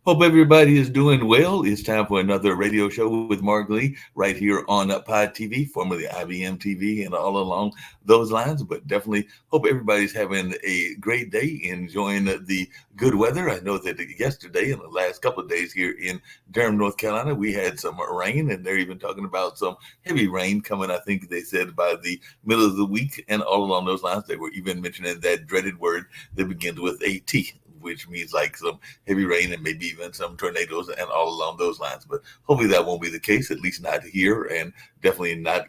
Hope everybody is doing well. It's time for another radio show with Mark Lee right here on Pod TV, formerly IBM TV, and all along those lines. But definitely hope everybody's having a great day, enjoying the good weather. I know that yesterday and the last couple of days here in Durham, North Carolina, we had some rain, and they're even talking about some heavy rain coming. I think they said by the middle of the week, and all along those lines, they were even mentioning that dreaded word that begins with a T, which means like some heavy rain and maybe even some tornadoes and all along those lines. But hopefully that won't be the case, at least not here, and definitely not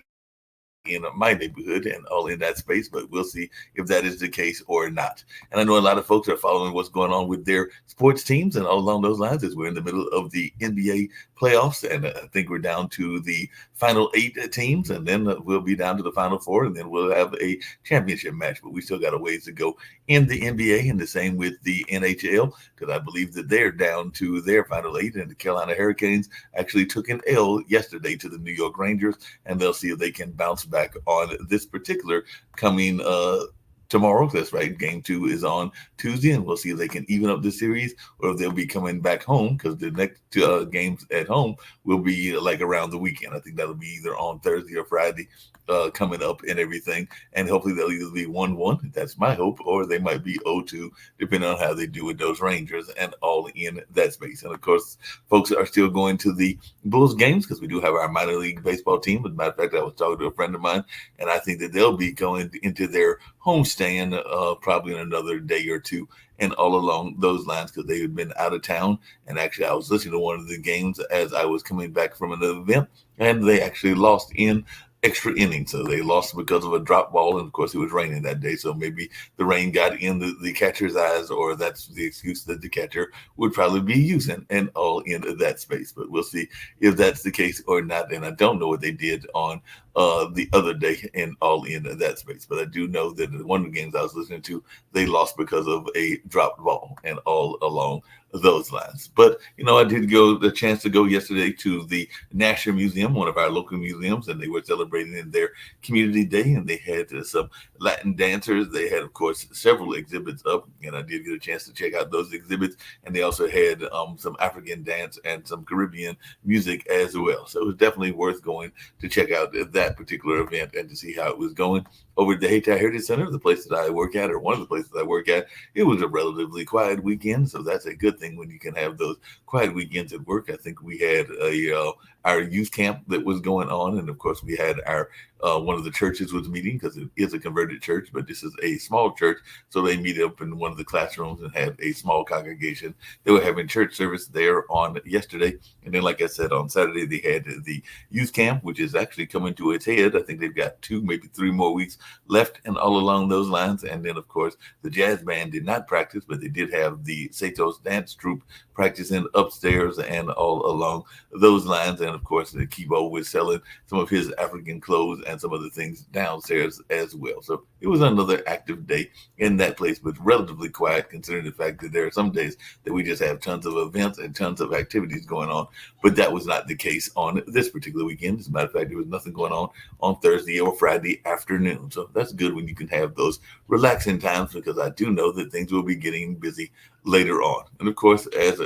in my neighborhood and all in that space. But we'll see if that is the case or not. And I know a lot of folks are following what's going on with their sports teams and all along those lines as we're in the middle of the NBA playoffs. And I think we're down to the final eight teams, and then we'll be down to the final four, and then we'll have a championship match. But we still got a ways to go in the NBA, and the same with the NHL, because I believe that they're down to their final eight, and the Carolina Hurricanes actually took an L yesterday to the New York Rangers, and they'll see if they can bounce back on this particular coming tomorrow. That's right. Game two is on Tuesday, and we'll see if they can even up the series or if they'll be coming back home because the next games at home will be like around the weekend. I think that'll be either on Thursday or Friday coming up and everything. And hopefully they'll either be 1-1. That's my hope, or they might be 0-2, depending on how they do with those Rangers and all in that space. And of course, folks are still going to the Bulls games because we do have our minor league baseball team. As a matter of fact, I was talking to a friend of mine, and I think that they'll be going into their homestand probably in another day or two and all along those lines because they had been out of town. And actually, I was listening to one of the games as I was coming back from an event, and they actually lost in extra innings. So they lost because of a drop ball. And of course, it was raining that day. So maybe the rain got in the catcher's eyes, or that's the excuse that the catcher would probably be using and all in that space. But we'll see if that's the case or not. And I don't know what they did on the other day and all in that space. But I do know that in one of the games I was listening to, they lost because of a dropped ball and all along those lines. But I did go the chance to go yesterday to the National Museum, one of our local museums, and they were celebrating in their community day, and they had some Latin dancers. They had, of course, several exhibits up, and I did get a chance to check out those exhibits. And they also had some African dance and some Caribbean music as well. So it was definitely worth going to check out that particular event and to see how it was going. Over at the Hayti Heritage Center, the place that I work at, or one of the places I work at, it was a relatively quiet weekend. So that's a good thing when you can have those quiet weekends at work. I think we had our youth camp that was going on, and of course we had our one of the churches was meeting because it is a converted church, but this is a small church, so they meet up in one of the classrooms and have a small congregation. They were having church service there on yesterday, and then, like I said, on Saturday they had the youth camp, which is actually coming to its head. I think they've got 2, maybe 3 more weeks left, and all along those lines. And then, of course, the jazz band did not practice, but they did have the Satos dance troupe practicing upstairs and all along those lines. And of course, Kibo was selling some of his African clothes and some other things downstairs as well. So it was another active day in that place, but relatively quiet considering the fact that there are some days that we just have tons of events and tons of activities going on. But that was not the case on this particular weekend. As a matter of fact, there was nothing going on Thursday or Friday afternoon. So that's good when you can have those relaxing times, because I do know that things will be getting busy later on. And of course, as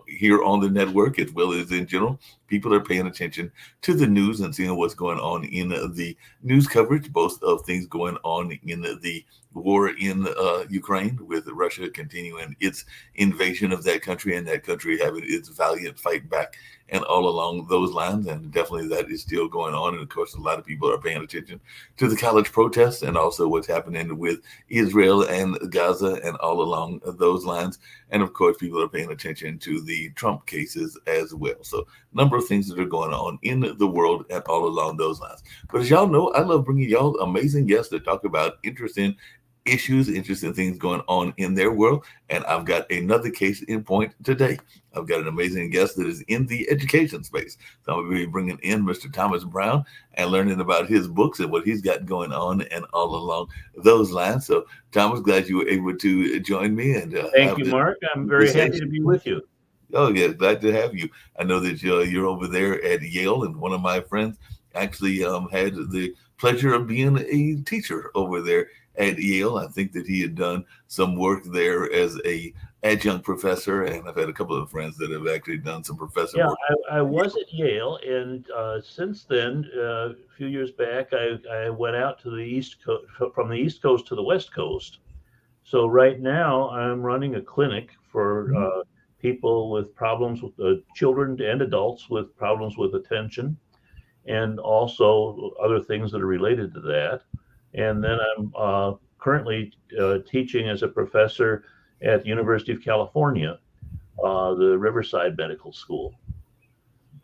here on the network, as well as in general, people are paying attention to the news and seeing what's going on in the news coverage, both of things going on in the war in Ukraine, with Russia continuing its invasion of that country and that country having its valiant fight back and all along those lines. And definitely that is still going on. And of course, a lot of people are paying attention to the college protests and also what's happening with Israel and Gaza and all along those lines. And of course, people are paying attention to the Trump cases as well. So a number of things that are going on in the world and all along those lines. But as y'all know, I love bringing y'all amazing guests that talk about interesting issues, interesting things going on in their world. And I've got another case in point today. I've got an amazing guest that is in the education space. So I'm going to be bringing in Mr. Thomas Brown and learning about his books and what he's got going on and all along those lines. So, Thomas, glad you were able to join me and Thank have you, this Mark. I'm very happy to conversation. be with you. Oh, yeah, glad to have you. I know that you're over there at Yale, and one of my friends actually had the pleasure of being a teacher over there at Yale. I think that he had done some work there as a adjunct professor, and I've had a couple of friends that have actually done some professor Yeah, work. I was at Yale, and since then, a few years back, I went out to the East Coast, from the East Coast to the West Coast. So right now, I'm running a clinic for people with problems with children and adults with problems with attention, and also other things that are related to that. And then I'm currently teaching as a professor at the University of California, the Riverside Medical School.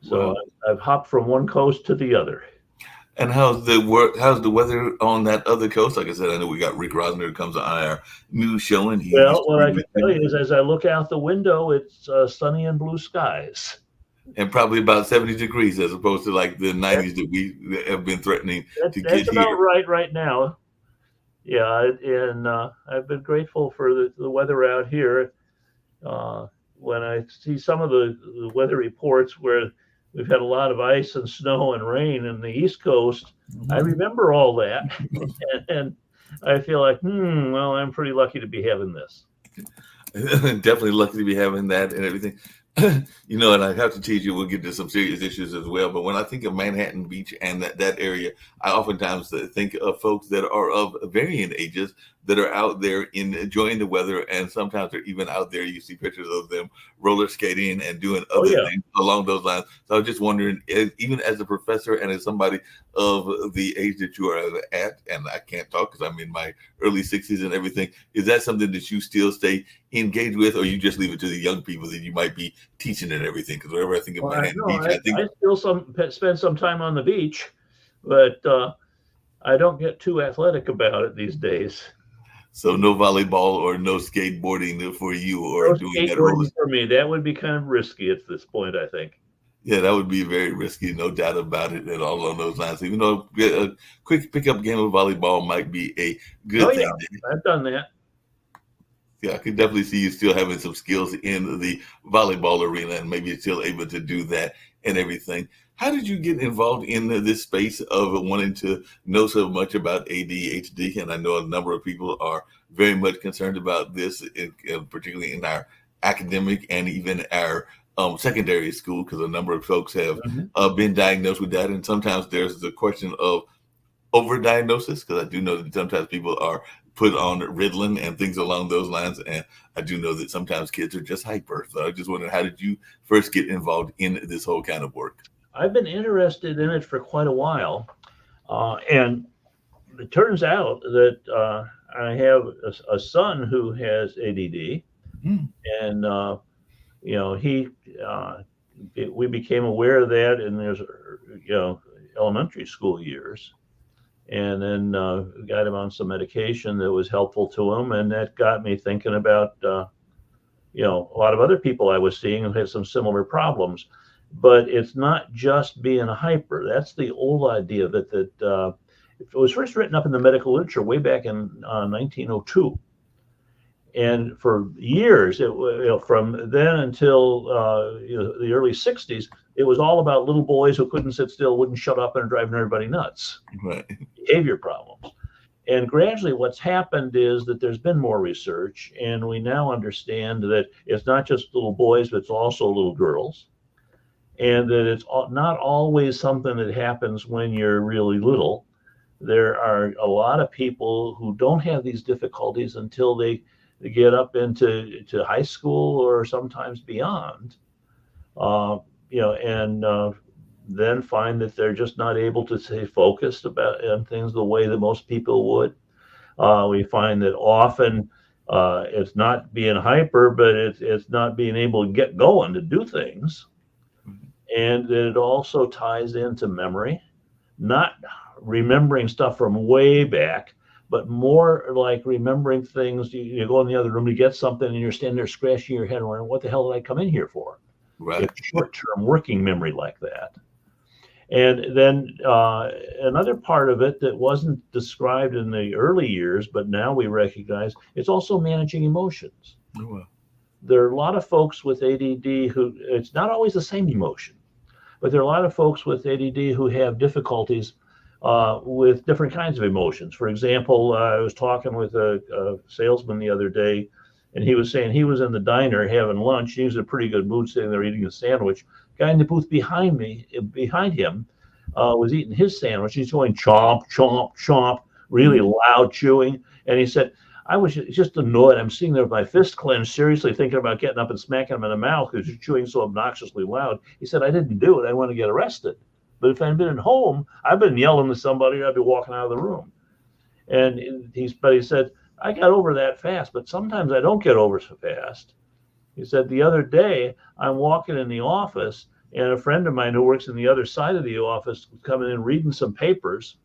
So Wow. I've hopped from one coast to the other. And how's the work? How's the weather on that other coast? Like I said, I know we got Rick Rosner who comes on our news show, and he used Well, to what be I can with tell you, you is, as I look out the window, it's sunny and blue skies. and probably about 70 degrees as opposed to like the That, 90s that we have been threatening to that's get about here. right now. Yeah, and I've been grateful for the weather out here. Uh, when I see some of the weather reports where we've had a lot of ice and snow and rain in the East Coast, I remember all that, and I feel like, well, I'm pretty lucky to be having this. Definitely lucky to be having that and everything. And I have to tease you, we'll get to some serious issues as well. But when I think of Manhattan Beach and that area, I oftentimes think of folks that are of varying ages that are out there enjoying the weather. And sometimes they're even out there. You see pictures of them roller skating and doing Oh other yeah, things along those lines. So I was just wondering, even as a professor and as somebody of the age that you are at, and I can't talk because I'm in my early 60s and everything, is that something that you still stay engaged with, or you just leave it to the young people that you might be teaching and everything? Because whenever I think of well, Manhattan no, Beach, I think I still spend some time on the beach, but I don't get too athletic about it these days. so. No volleyball or no skateboarding for you, or No doing that roller. skateboarding for me. That would be kind of risky at this point, I think. Yeah, that would be very risky, no doubt about it, and all on those lines. Even though a quick pickup game of volleyball might be a Oh good yeah, thing. I've done that. Yeah, I could definitely see you still having some skills in the volleyball arena, and maybe you're still able to do that and everything. How did you get involved in this space of wanting to know so much about ADHD? And I know a number of people are very much concerned about this, particularly in our academic and even our secondary school, because a number of folks have Mhm. been diagnosed with that. And sometimes there's the question of overdiagnosis, because I do know that sometimes people are put on Ritalin and things along those lines, and I do know that sometimes kids are just hyper. So I just wondering, how did you first get involved in this whole kind of work? I've been interested in it for quite a while, and it turns out that I have a son who has ADD, Hmm. and he we became aware of that in his elementary school years, and then got him on some medication that was helpful to him, and that got me thinking about a lot of other people I was seeing who had some similar problems. But it's not just being a hyper. That's the old idea that it was first written up in the medical literature way back in 1902. And for years, from then until the early 60s, it was all about little boys who couldn't sit still, wouldn't shut up, and are driving everybody nuts. Right. Behavior problems. And gradually, what's happened is that there's been more research, and we now understand that it's not just little boys, but it's also little girls, and that it's not always something that happens when you're really little. There are a lot of people who don't have these difficulties until they get up into high school or sometimes beyond, uh, and then find that they're just not able to stay focused about on things the way that most people would. We find that often it's not being hyper, but it's not being able to get going to do things, and that it also ties into memory, not remembering stuff from way back, but more like remembering things. You go in the other room to get something, and you're standing there scratching your head and wondering, what the hell did I come in here for? Right. It's short term working memory like that. And then another part of it that wasn't described in the early years, but now we recognize, it's also managing emotions. Oh, well. There are a lot of folks with ADD who, it's not always the same emotion, but there are a lot of folks with ADD who have difficulties with different kinds of emotions. For example, I was talking with a salesman the other day, and he was saying he was in the diner having lunch. He was in a pretty good mood, sitting there eating a sandwich. Guy in the booth behind him, was eating his sandwich. He's going chomp, chomp, chomp, really loud chewing. And he said, I was just annoyed. I'm sitting there with my fist clenched, seriously thinking about getting up and smacking him in the mouth because you're chewing so obnoxiously loud. He said, I didn't do it. I want to get arrested. But if I'd been at home, I've been yelling to somebody, I'd be walking out of the room. But he said, I got over that fast, but sometimes I don't get over so fast. He said, the other day, I'm walking in the office, and a friend of mine who works in the other side of the office was coming in reading some papers.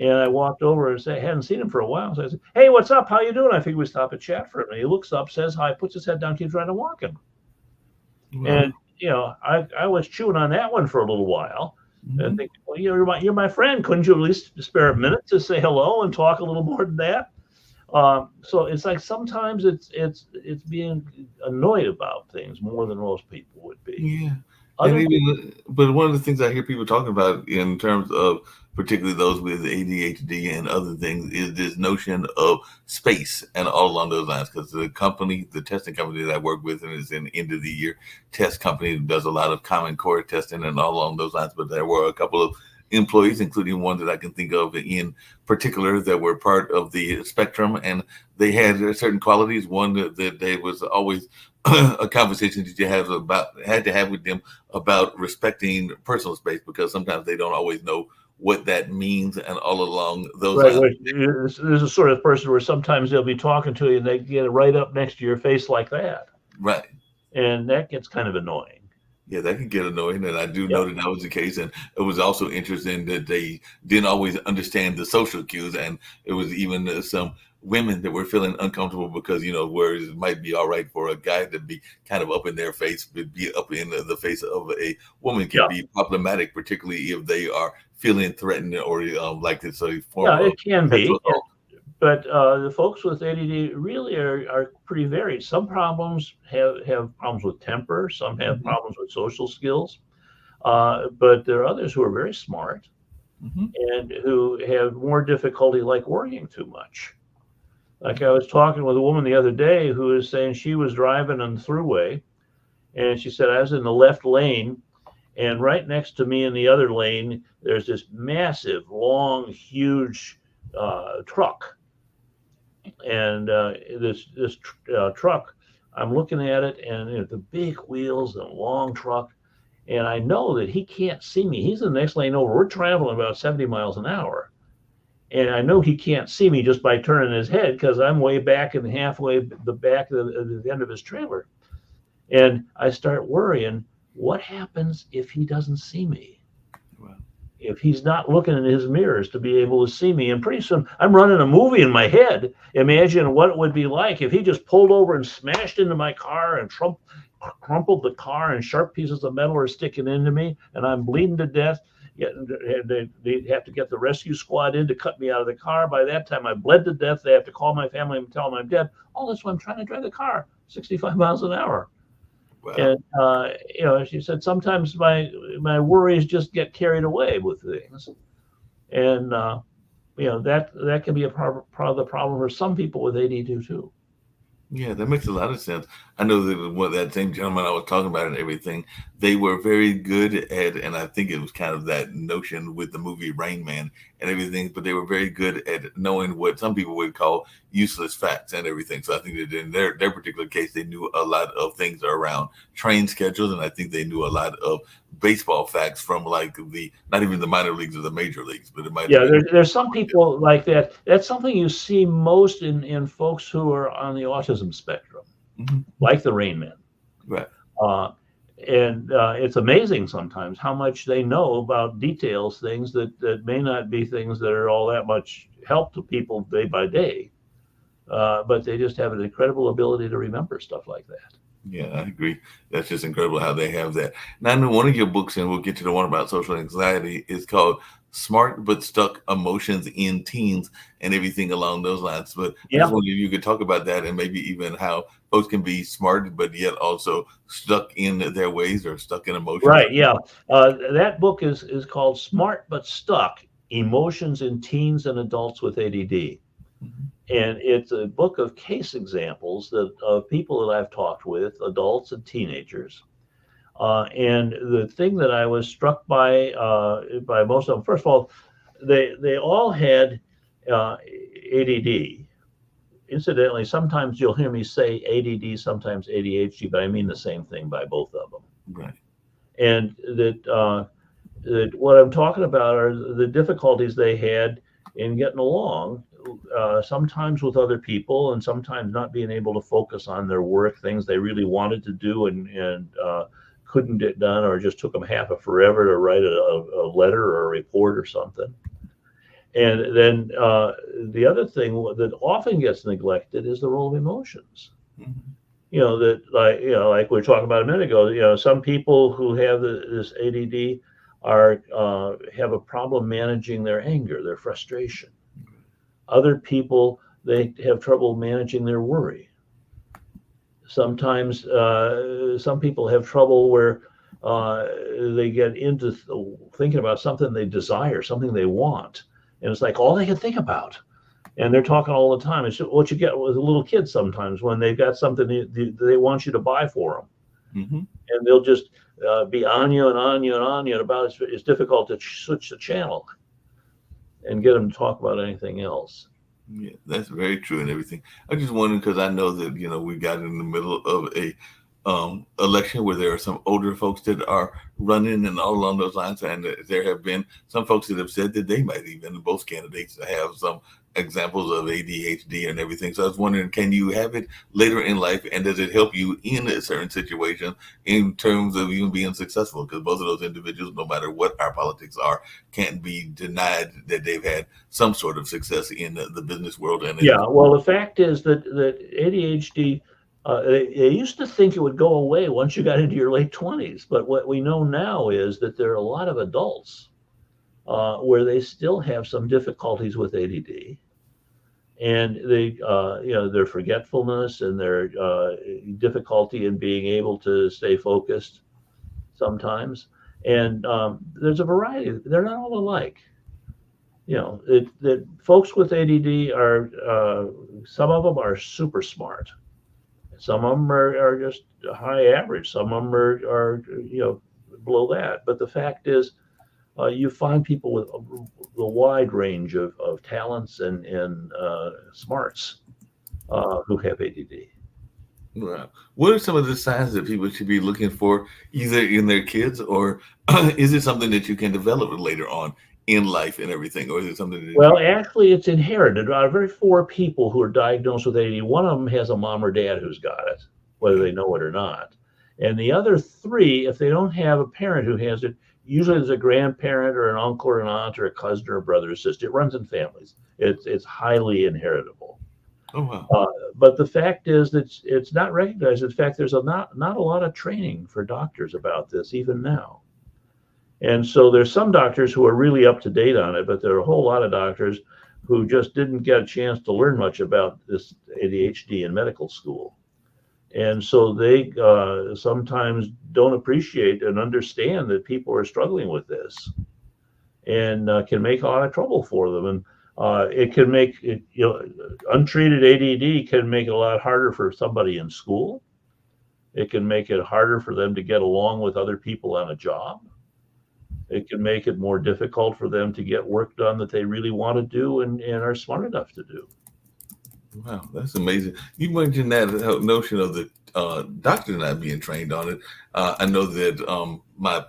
And I walked over and said, I hadn't seen him for a while. So I said, hey, what's up? How you doing? I figured we'd stop and chat for a minute. He looks up, says hi, puts his head down, keeps right on walking. And, I was chewing on that one for a little while. And think, well, you're my friend. Couldn't you at least spare a minute to say hello and talk a little more than that? So it's like sometimes it's being annoyed about things more than most people would be. Yeah. But one of the things I hear people talking about in terms of particularly those with ADHD and other things is this notion of space and all along those lines. Because the testing company that I work with, and is an end of the year test company that does a lot of Common Core testing and all along those lines. But there were a couple of employees, including one that I can think of in particular, that were part of the spectrum, and they had certain qualities. One that they was always a conversation that you had to have with them about respecting personal space, because sometimes they don't always know what that means, and all along those lines. There's a sort of person where sometimes they'll be talking to you and they get right up next to your face like that. Right. And that gets kind of annoying. Yeah, that can get annoying, and I do know that was the case. And it was also interesting that they didn't always understand the social cues, and it was even some women that were feeling uncomfortable because, whereas it might be all right for a guy to be kind of up in their face, but be up in the face of a woman can be problematic, particularly if they are feeling threatened or like it's a form of. Yeah, it can be. But the folks with ADD really are pretty varied. Some problems have problems with temper. Some have problems with social skills. But there are others who are very smart and who have more difficulty, like worrying too much. Like I was talking with a woman the other day who was saying she was driving on the thruway, and she said, I was in the left lane, and right next to me in the other lane, there's this massive, long, huge truck. And this truck, I'm looking at it, and the big wheels and long truck, and I know that he can't see me. He's in the next lane over. We're traveling about 70 miles an hour, and I know he can't see me just by turning his head because I'm way back and halfway the back of the end of his trailer. And I start worrying, what happens if he doesn't see me? If he's not looking in his mirrors to be able to see me? And pretty soon I'm running a movie in my head. Imagine what it would be like if he just pulled over and smashed into my car and crumpled the car, and sharp pieces of metal are sticking into me and I'm bleeding to death. They have to get the rescue squad in to cut me out of the car. By that time I bled to death. They have to call my family and tell them I'm dead. All that's why I'm trying to drive the car 65 miles an hour. Wow. And she said sometimes my worries just get carried away with things, and that can be a part of the problem for some people with ADD too. Yeah, that makes a lot of sense. I know that same gentleman I was talking about and everything, they were very good at, and I think it was kind of that notion with the movie Rain Man and everything, but they were very good at knowing what some people would call useless facts and everything. So I think that in their particular case, they knew a lot of things around train schedules, and I think they knew a lot of baseball facts from like not even the minor leagues or the major leagues, but it might. Yeah, there's some people like that. That's something you see most in folks who are on the autism spectrum, like the Rain Man. Right. And it's amazing sometimes how much they know about details, things that may not be things that are all that much help to people day by day, but they just have an incredible ability to remember stuff like that. Yeah, I agree. That's just incredible how they have that. Now, I know one of your books, and we'll get to the one about social anxiety, is called Smart But Stuck Emotions in Teens and everything along those lines. But I just wonder if you could talk about that, and maybe even how folks can be smart, but yet also stuck in their ways or stuck in emotions. Right, yeah. That book is called Smart But Stuck. Emotions in Teens and Adults with ADD. Mhm. And it's a book of case examples that of people that I've talked with, adults and teenagers. And the thing that I was struck by most of them, first of all, they all had ADD. Incidentally, sometimes you'll hear me say ADD, sometimes ADHD, but I mean the same thing by both of them. Right. And that what I'm talking about are the difficulties they had in getting along, sometimes with other people, and sometimes not being able to focus on their work, things they really wanted to do and couldn't get done, or just took them half a forever to write a letter or a report or something. And then the other thing that often gets neglected is the role of emotions. Mhm. That like we were talking about a minute ago. Some people who have this ADD are have a problem managing their anger, their frustration. Other people, they have trouble managing their worry. Sometimes some people have trouble where uh, they get into thinking about something they desire, something they want, and it's like all they can think about. And they're talking all the time. It's what you get with little kids sometimes when they've got something they want you to buy for them, Mhm. and they'll just be on you and on you and on you. And about it's difficult to switch the channel and get them to talk about anything else. Yeah, that's very true and everything. I just wondering because I know that we got in the middle of a election where there are some older folks that are running and all along those lines, and there have been some folks that have said that they might even both candidates have some examples of ADHD and everything. So I was wondering, can you have it later in life, and does it help you in a certain situation in terms of even being successful? Because both of those individuals, no matter what our politics are, can't be denied that they've had some sort of success in the business world and in Yeah, well, the fact is that ADHD, they used to think it would go away once you got into your late 20s, but what we know now is that there are a lot of adults where they still have some difficulties with ADD, and their forgetfulness and their difficulty in being able to stay focused sometimes. And there's a variety. They're not all alike. That folks with ADD are some of them are super smart. Some of them are just high average. Some of them are below that. But the fact is, you find people with a wide range of talents and smarts who have ADD. Wow. What are some of the signs that people should be looking for, either in their kids, or is it something that you can develop later on in life and everything, or is it something that you? Well, actually, it's inherited. Out of very four people who are diagnosed with ADD, one of them has a mom or dad who's got it, whether Okay. they know it or not. And the other three, if they don't have a parent who has it, usually there's a grandparent or an uncle or an aunt or a cousin or a brother or sister. It runs in families. It's highly inheritable. Oh wow. Uh, but the fact is that it's not recognized. In fact, there's not a lot of training for doctors about this even now. And so there's some doctors who are really up to date on it, but there are a whole lot of doctors who just didn't get a chance to learn much about this ADHD in medical school. And so they sometimes don't appreciate and understand that people are struggling with this, and can make a lot of trouble for them. And it can make it, untreated ADD can make it a lot harder for somebody in school. It can make it harder for them to get along with other people on a job. It can make it more difficult for them to get work done that they really want to do and are smart enough to do. Wow, that's amazing. You mentioned that notion of the doctor not being trained on it. I know that my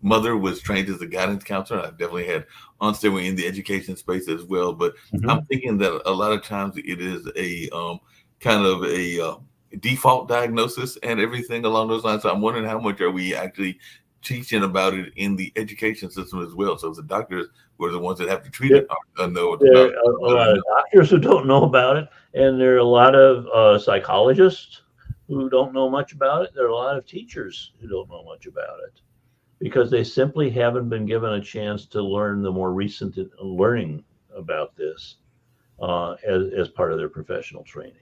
mother was trained as a guidance counselor. I've definitely had aunts that were in the education space as well. But I'm Mhm. thinking that a lot of times it is a kind of a default diagnosis and everything along those lines. So I'm wondering how much are we actually teaching about it in the education system as well. So if the doctors were the ones that have to treat There, it, know there not are a not lot of enough. doctors who don't know about it, and there are a lot of psychologists who don't know much about it. There are a lot of teachers who don't know much about it because they simply haven't been given a chance to learn the more recent learning about this. as part of their professional training.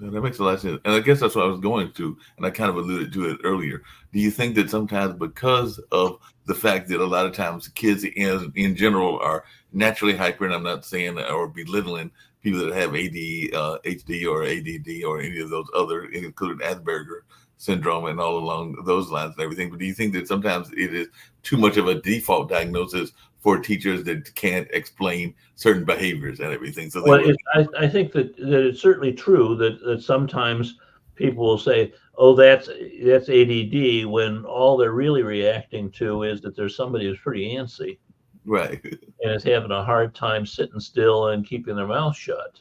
Yeah, that makes a lot of sense. And I guess that's what I was going to, and I kind of alluded to it earlier. Do you think that sometimes because of the fact that a lot of times kids in general are naturally hyper, and I'm not saying or belittling people that have ADHD or ADD or any of those other, including Asperger syndrome and all along those lines and everything, but do you think that sometimes it is too much of a default diagnosis for teachers that can't explain certain behaviors and everything? So they Well, will. I think that it's certainly true that sometimes people will say, "Oh, that's ADD," when all they're really reacting to is that there's somebody who's pretty antsy Right. and is having a hard time sitting still and keeping their mouth shut.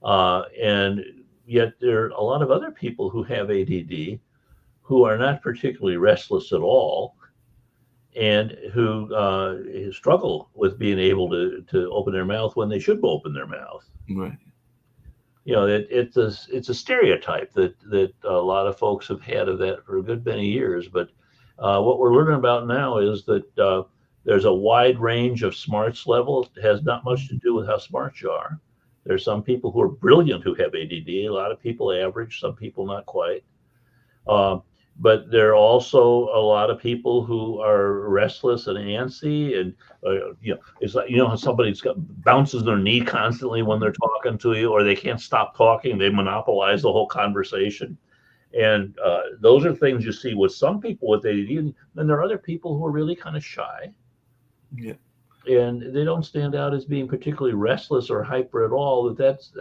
And yet there are a lot of other people who have ADD who are not particularly restless at all and who struggle with being able to open their mouth when they should open their mouth. Right. It's a stereotype that a lot of folks have had of that for a good many years. But what we're learning about now is that there's a wide range of smarts levels. It has not much to do with how smart you are. There's some people who are brilliant who have ADD. A lot of people average, some people not quite. Uh, but there are also a lot of people who are restless and antsy, and it's like how somebody's got bounces their knee constantly when they're talking to you, or they can't stop talking. They monopolize the whole conversation, and those are things you see with some people with ADD. Then there are other people who are really kind of shy, Yeah. and they don't stand out as being particularly restless or hyper at all. That's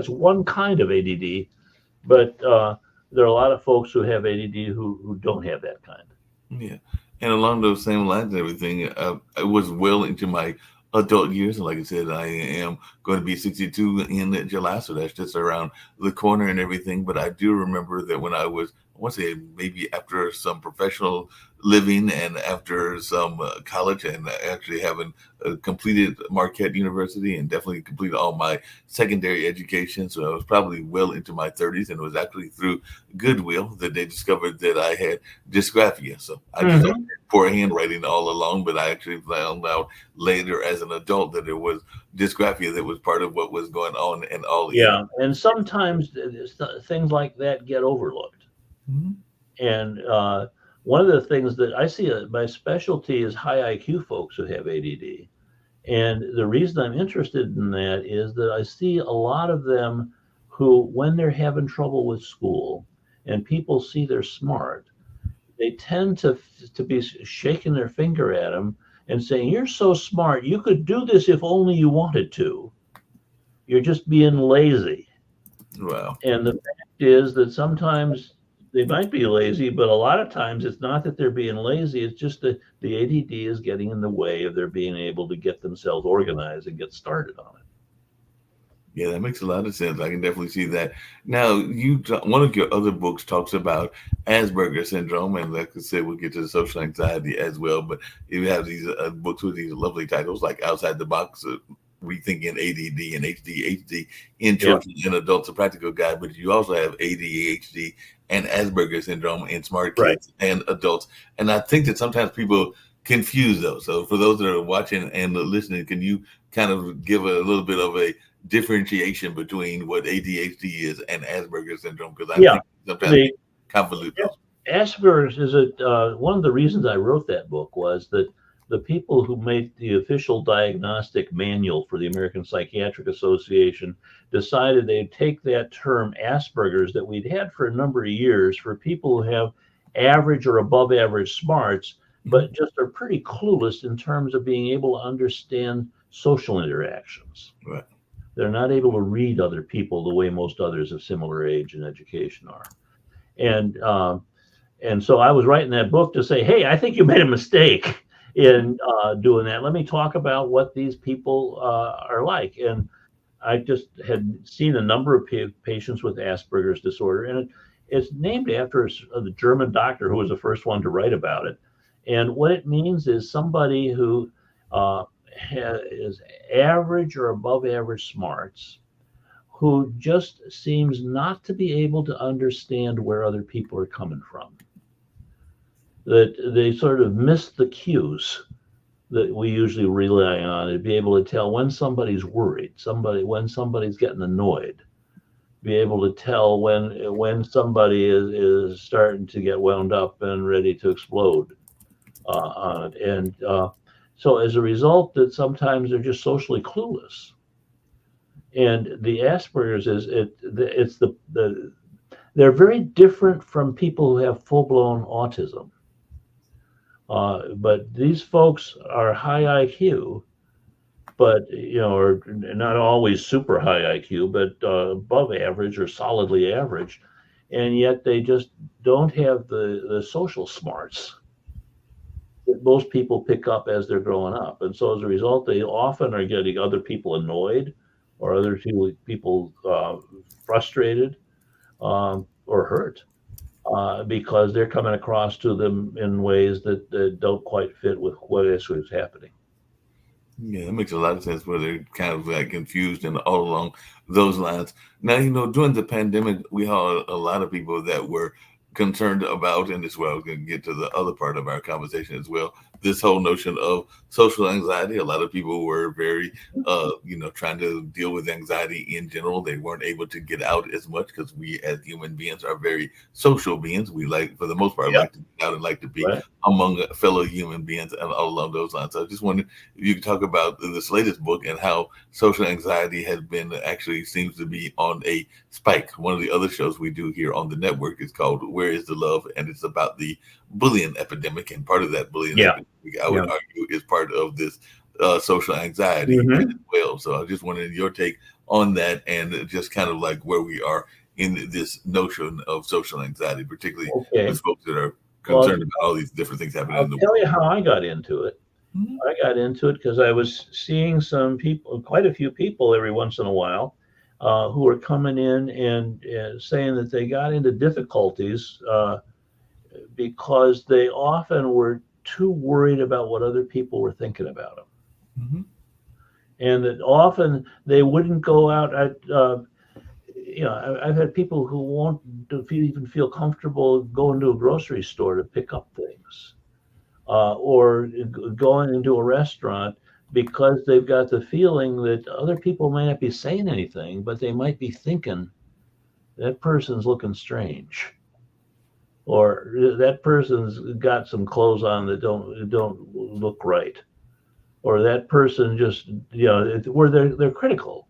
one kind of ADD, but there are a lot of folks who have ADD who don't have that kind. Yeah. And along those same lines and everything, I was well into my adult years. And like I said, I am going to be 62 in July. So that's just around the corner and everything. But I do remember that when I was, I want to say maybe after some professional living and after some college and actually having completed Marquette University and definitely completed all my secondary education. So I was probably well into my 30s, and it was actually through Goodwill that they discovered that I had dysgraphia. So I just thought Hmm. poor handwriting all along, but I actually found out later as an adult that it was dysgraphia that was part of what was going on and all in. Yeah, and sometimes things like that get overlooked. Mhm. And one of the things that I see, my specialty is high IQ folks who have ADD. And the reason I'm interested in that is that I see a lot of them who, when they're having trouble with school and people see they're smart, they tend to be shaking their finger at them and saying, "You're so smart. You could do this if only you wanted to. You're just being lazy." Wow. And the fact is that sometimes they might be lazy, but a lot of times it's not that they're being lazy. It's just that the ADD is getting in the way of their being able to get themselves organized and get started on it. Yeah, that makes a lot of sense. I can definitely see that. Now, one of your other books talks about Asperger syndrome, and like I said, we'll get to the social anxiety as well. But you have these books with these lovely titles like Outside the Box, Rethinking ADD and ADHD in Yeah, Children and Adults, a Practical Guide. But you also have ADHD and Asperger syndrome in Smart right. Kids and Adults. And I think that sometimes people confuse those. So for those that are watching and listening, can you kind of give a little bit of a differentiation between what ADHD is and Asperger's syndrome? Because I Yeah, think sometimes the people convolute those. Asperger's is one of the reasons I wrote that book was that the people who made the official diagnostic manual for the American Psychiatric Association decided they'd take that term Asperger's that we'd had for a number of years for people who have average or above average smarts, Mhm. but just are pretty clueless in terms of being able to understand social interactions. Right. They're not able to read other people the way most others of similar age and education are. And and so I was writing that book to say, hey, I think you made a mistake in doing that. Let me talk about what these people are like. And I just had seen a number of patients with Asperger's disorder, and it's named after the German doctor who was the first one to write about it. And what it means is somebody who uh, is average or above average smarts, who just seems not to be able to understand where other people are coming from, that they sort of miss the cues that we usually rely on, to be able to tell when somebody's worried, when somebody's getting annoyed, be able to tell when somebody is starting to get wound up and ready to explode on it. And so as a result, that sometimes they're just socially clueless. And the Asperger's it's the they're very different from people who have full blown autism. But these folks are high IQ, but are not always super high IQ, but above average or solidly average, and yet they just don't have the social smarts that most people pick up as they're growing up. And so as a result, they often are getting other people annoyed or other people frustrated or hurt because they're coming across to them in ways that don't quite fit with what is happening. Yeah, that makes a lot of sense where they're kind of like confused and all along those lines. Now, during the pandemic, we had a lot of people that were concerned about, and this is where I was going to get to the other part of our conversation as well. This whole notion of social anxiety. A lot of people were very, trying to deal with anxiety in general. They weren't able to get out as much because we, as human beings, are very social beings. We like, for the most part, Yeah. like to get out and like to be Right. among fellow human beings and all along those lines. So I just wondered if you could talk about this latest book and how social anxiety has been actually seems to be on a spike. One of the other shows we do here on the network is called Where is the Love? And it's about the bullying epidemic. And part of that bullying Yeah. epidemic, I would Yeah. argue, is part of this social anxiety Mhm. as well. So I just wanted your take on that and just kind of like where we are in this notion of social anxiety, particularly Okay. with folks that are Well, concerned about all these different things happening I'll in the tell you how I got into it. world. I got into it because I was seeing some people, quite a few people every once in a while, who were coming in and saying that they got into difficulties because they often were too worried about what other people were thinking about them. Mm-hmm. And that often they wouldn't go out. I've had people who won't even feel comfortable going to a grocery store to pick up things. Or going into a restaurant because they've got the feeling that other people may not be saying anything, but they might be thinking that person's looking strange, or that person's got some clothes on that don't look right, or that person just where they're critical.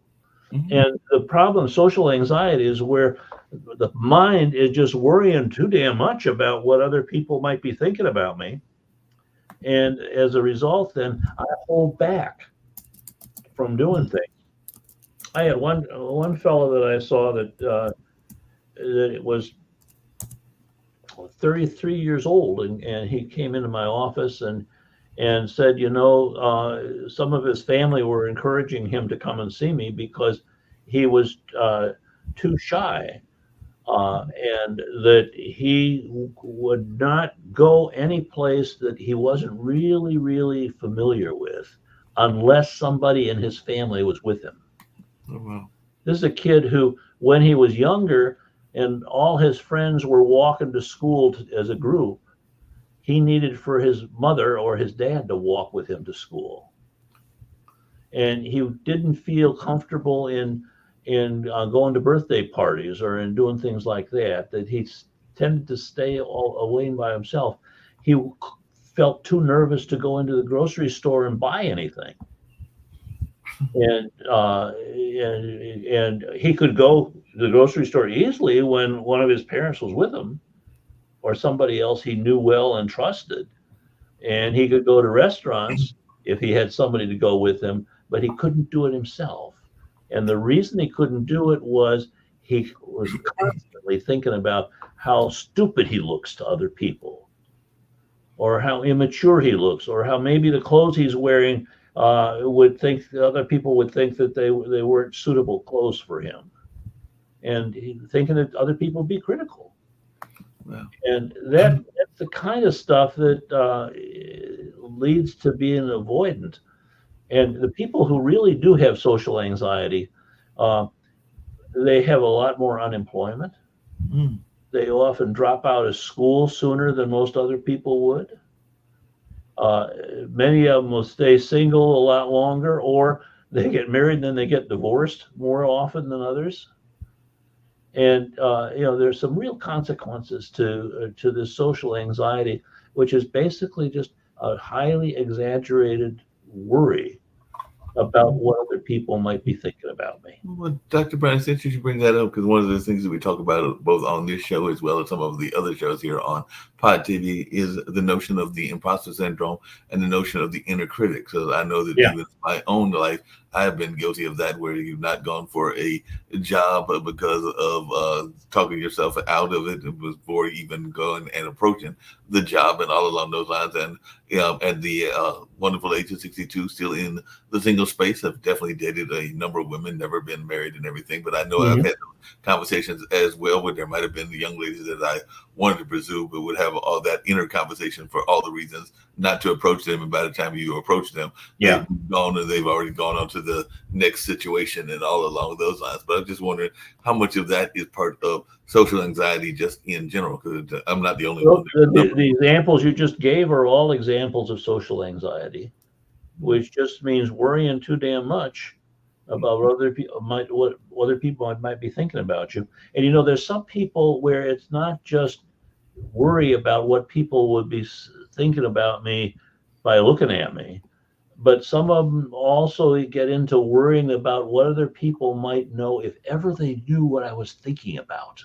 Mm-hmm. And the problem, social anxiety, is where the mind is just worrying too damn much about what other people might be thinking about me. And as a result, then I hold back from doing things. I had one fellow that I saw that it was 33 years old, and he came into my office and said, some of his family were encouraging him to come and see me because he was too shy. And that he would not go any place that he wasn't really, really familiar with unless somebody in his family was with him. Oh, wow. This is a kid who, when he was younger and all his friends were walking to school as a group, he needed for his mother or his dad to walk with him to school. And he didn't feel comfortable in going to birthday parties or in doing things like that, that he tended to stay away by himself. He felt too nervous to go into the grocery store and buy anything. And he could go to the grocery store easily when one of his parents was with him or somebody else he knew well and trusted. And he could go to restaurants if he had somebody to go with him, but he couldn't do it himself. And the reason he couldn't do it was he was constantly thinking about how stupid he looks to other people, or how immature he looks, or how maybe the clothes he's wearing other people would think that they weren't suitable clothes for him, and thinking that other people would be critical. Wow. And that's the kind of stuff that leads to being avoidant. And the people who really do have social anxiety, they have a lot more unemployment. They often drop out of school sooner than most other people would. Uh, Many of them will stay single a lot longer, or they get married and then they get divorced more often than others. And there's some real consequences to this social anxiety, which is basically just a highly exaggerated worry about what other people might be thinking about me. Well, Dr. Brown, since you should bring that up, because one of the things that we talk about both on this show as well as some of the other shows here on Pod TV is the notion of the imposter syndrome and the notion of the inner critic. So I know that Yeah. even in my own life, I have been guilty of that, where you've not gone for a job because of talking yourself out of it before even going and approaching the job and all along those lines. And at the wonderful age of 62, still in the single space. I've definitely dated a number of women, never been married and everything, but I know I've Hmm. had conversations as well where there might have been the young ladies that I wanted to pursue, but would have all that inner conversation for all the reasons not to approach them. And by the time you approach them, they've Yeah. gone and they've already gone on to the next situation and all along those lines. But I'm just wondering how much of that is part of social anxiety just in general, because I'm not the only one. Well, the examples you just gave are all examples of social anxiety, which just means worrying too damn much about what other people might be thinking about you. And there's some people where it's not just worry about what people would be thinking about me by looking at me, but some of them also get into worrying about what other people might know if ever they knew what I was thinking about,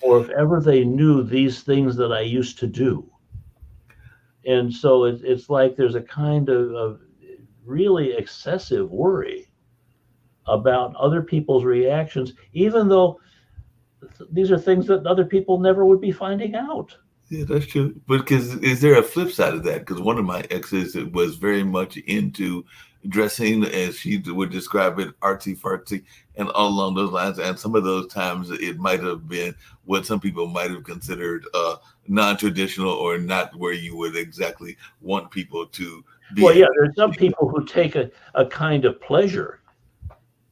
or if ever they knew these things that I used to do. And so it's like there's a kind of really excessive worry about other people's reactions, even though these are things that other people never would be finding out. Yeah, that's true. But because is there a flip side of that? Because one of my exes was very much into dressing, as she would describe it, artsy fartsy, and all along those lines. And some of those times it might have been what some people might have considered non-traditional or not where you would exactly want people to Well, be at. yeah, there's some people who take a kind of pleasure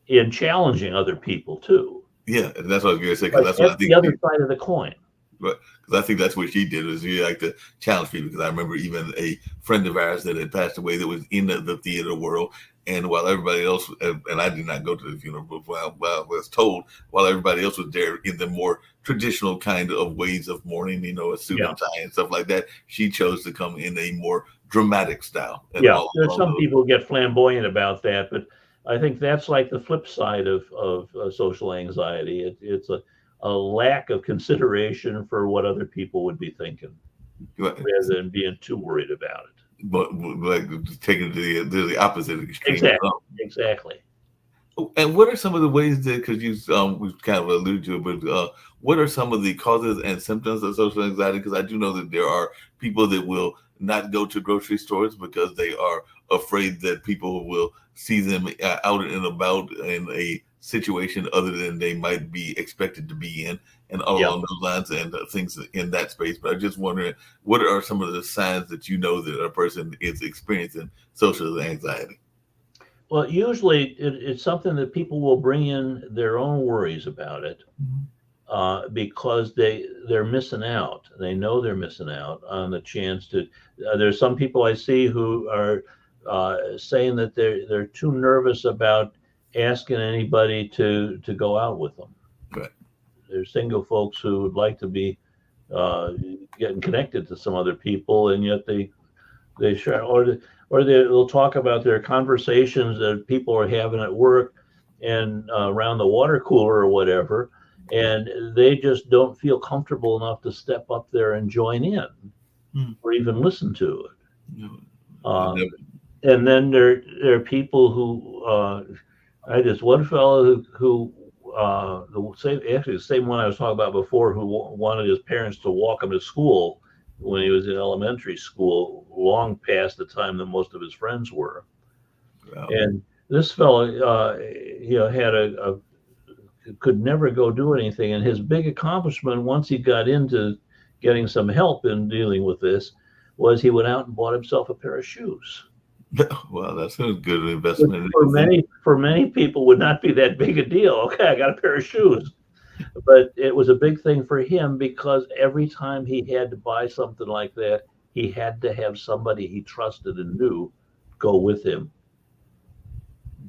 in challenging other people too. Yeah, and that's what I was going to say, because But that's what that's I the think. other side of the coin. But because I think that's what she did, was she like to challenge people. Because I remember even a friend of ours that had passed away that was in the theater world, and while everybody else, and I did not go to the funeral, but while I was told, while everybody else was there in the more traditional kind of ways of mourning, a suit Yeah. and tie and stuff like that, she chose to come in a more dramatic style and Yeah, all there's along some those. people who get flamboyant about that, but I think that's like the flip side of social anxiety. It's a lack of consideration for what other people would be thinking rather than being too worried about it. But like taking it to the opposite extreme. Exactly. Exactly. And what are some of the ways that, because we've kind of alluded to it, but what are some of the causes and symptoms of social anxiety? Because I do know that there are people that will not go to grocery stores because they are afraid that people will see them out and about in a situation other than they might be expected to be in, and all Yeah. along those lines, and things in that space. But I'm just wondering, what are some of the signs that you know that a person is experiencing social anxiety? Well, usually it's something that people will bring in their own worries about it because they're missing out. They know they're missing out on the chance to. There's some people I see who are saying that they're too nervous about asking anybody to go out with them. Right. There's single folks who would like to be uh, getting connected to some other people, and yet they share, or they'll talk about their conversations that people are having at work and around the water cooler or whatever, and they just don't feel comfortable enough to step up there and join in Hmm. or even listen to it. No, I Um, never. and then there are people who I just one fellow who the same actually the same one I was talking about before who wanted his parents to walk him to school when he was in elementary school, long past the time that most of his friends were. Wow. And this fellow, had a could never go do anything. And his big accomplishment, once he got into getting some help in dealing with this, was he went out and bought himself a pair of shoes. Well, that's a good Which investment. for many people would not be that big a deal. Okay, I got a pair of shoes. But it was a big thing for him because every time he had to buy something like that, he had to have somebody he trusted and knew go with him.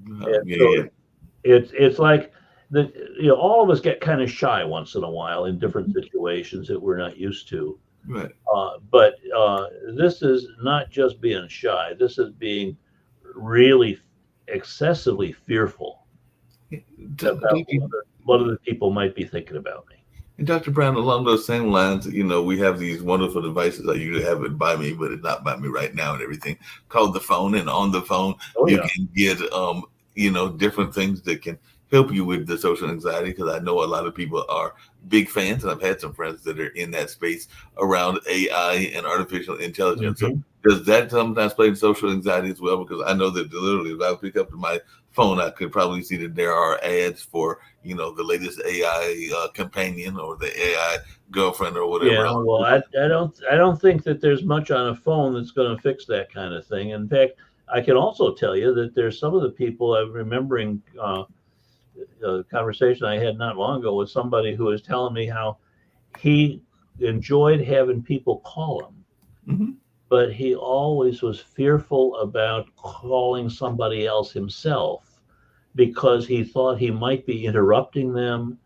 And Yeah, so yeah. it's like the all of us get kind of shy once in a while in different situations that we're not used to. Right. But this is not just being shy. This is being really excessively fearful about Dr. what other people might be thinking about me. And Dr. Brown, along those same lines, we have these wonderful devices. I usually have it by me, but it's not by me right now and everything, called the phone. And on the phone, Oh you yeah. can get, different things that can help you with the social anxiety. Because I know a lot of people are big fans, and I've had some friends that are in that space around AI and artificial intelligence. So Hmm. does that sometimes play in social anxiety as well? Because I know that literally, if I pick up my phone, I could probably see that there are ads for the latest AI companion or the AI girlfriend or whatever Yeah, else. well, I don't think that there's much on a phone that's going to fix that kind of thing. In fact, I can also tell you that there's some of the people I'm remembering a conversation I had not long ago with somebody who was telling me how he enjoyed having people call him, Hmm. but he always was fearful about calling somebody else himself because he thought he might be interrupting them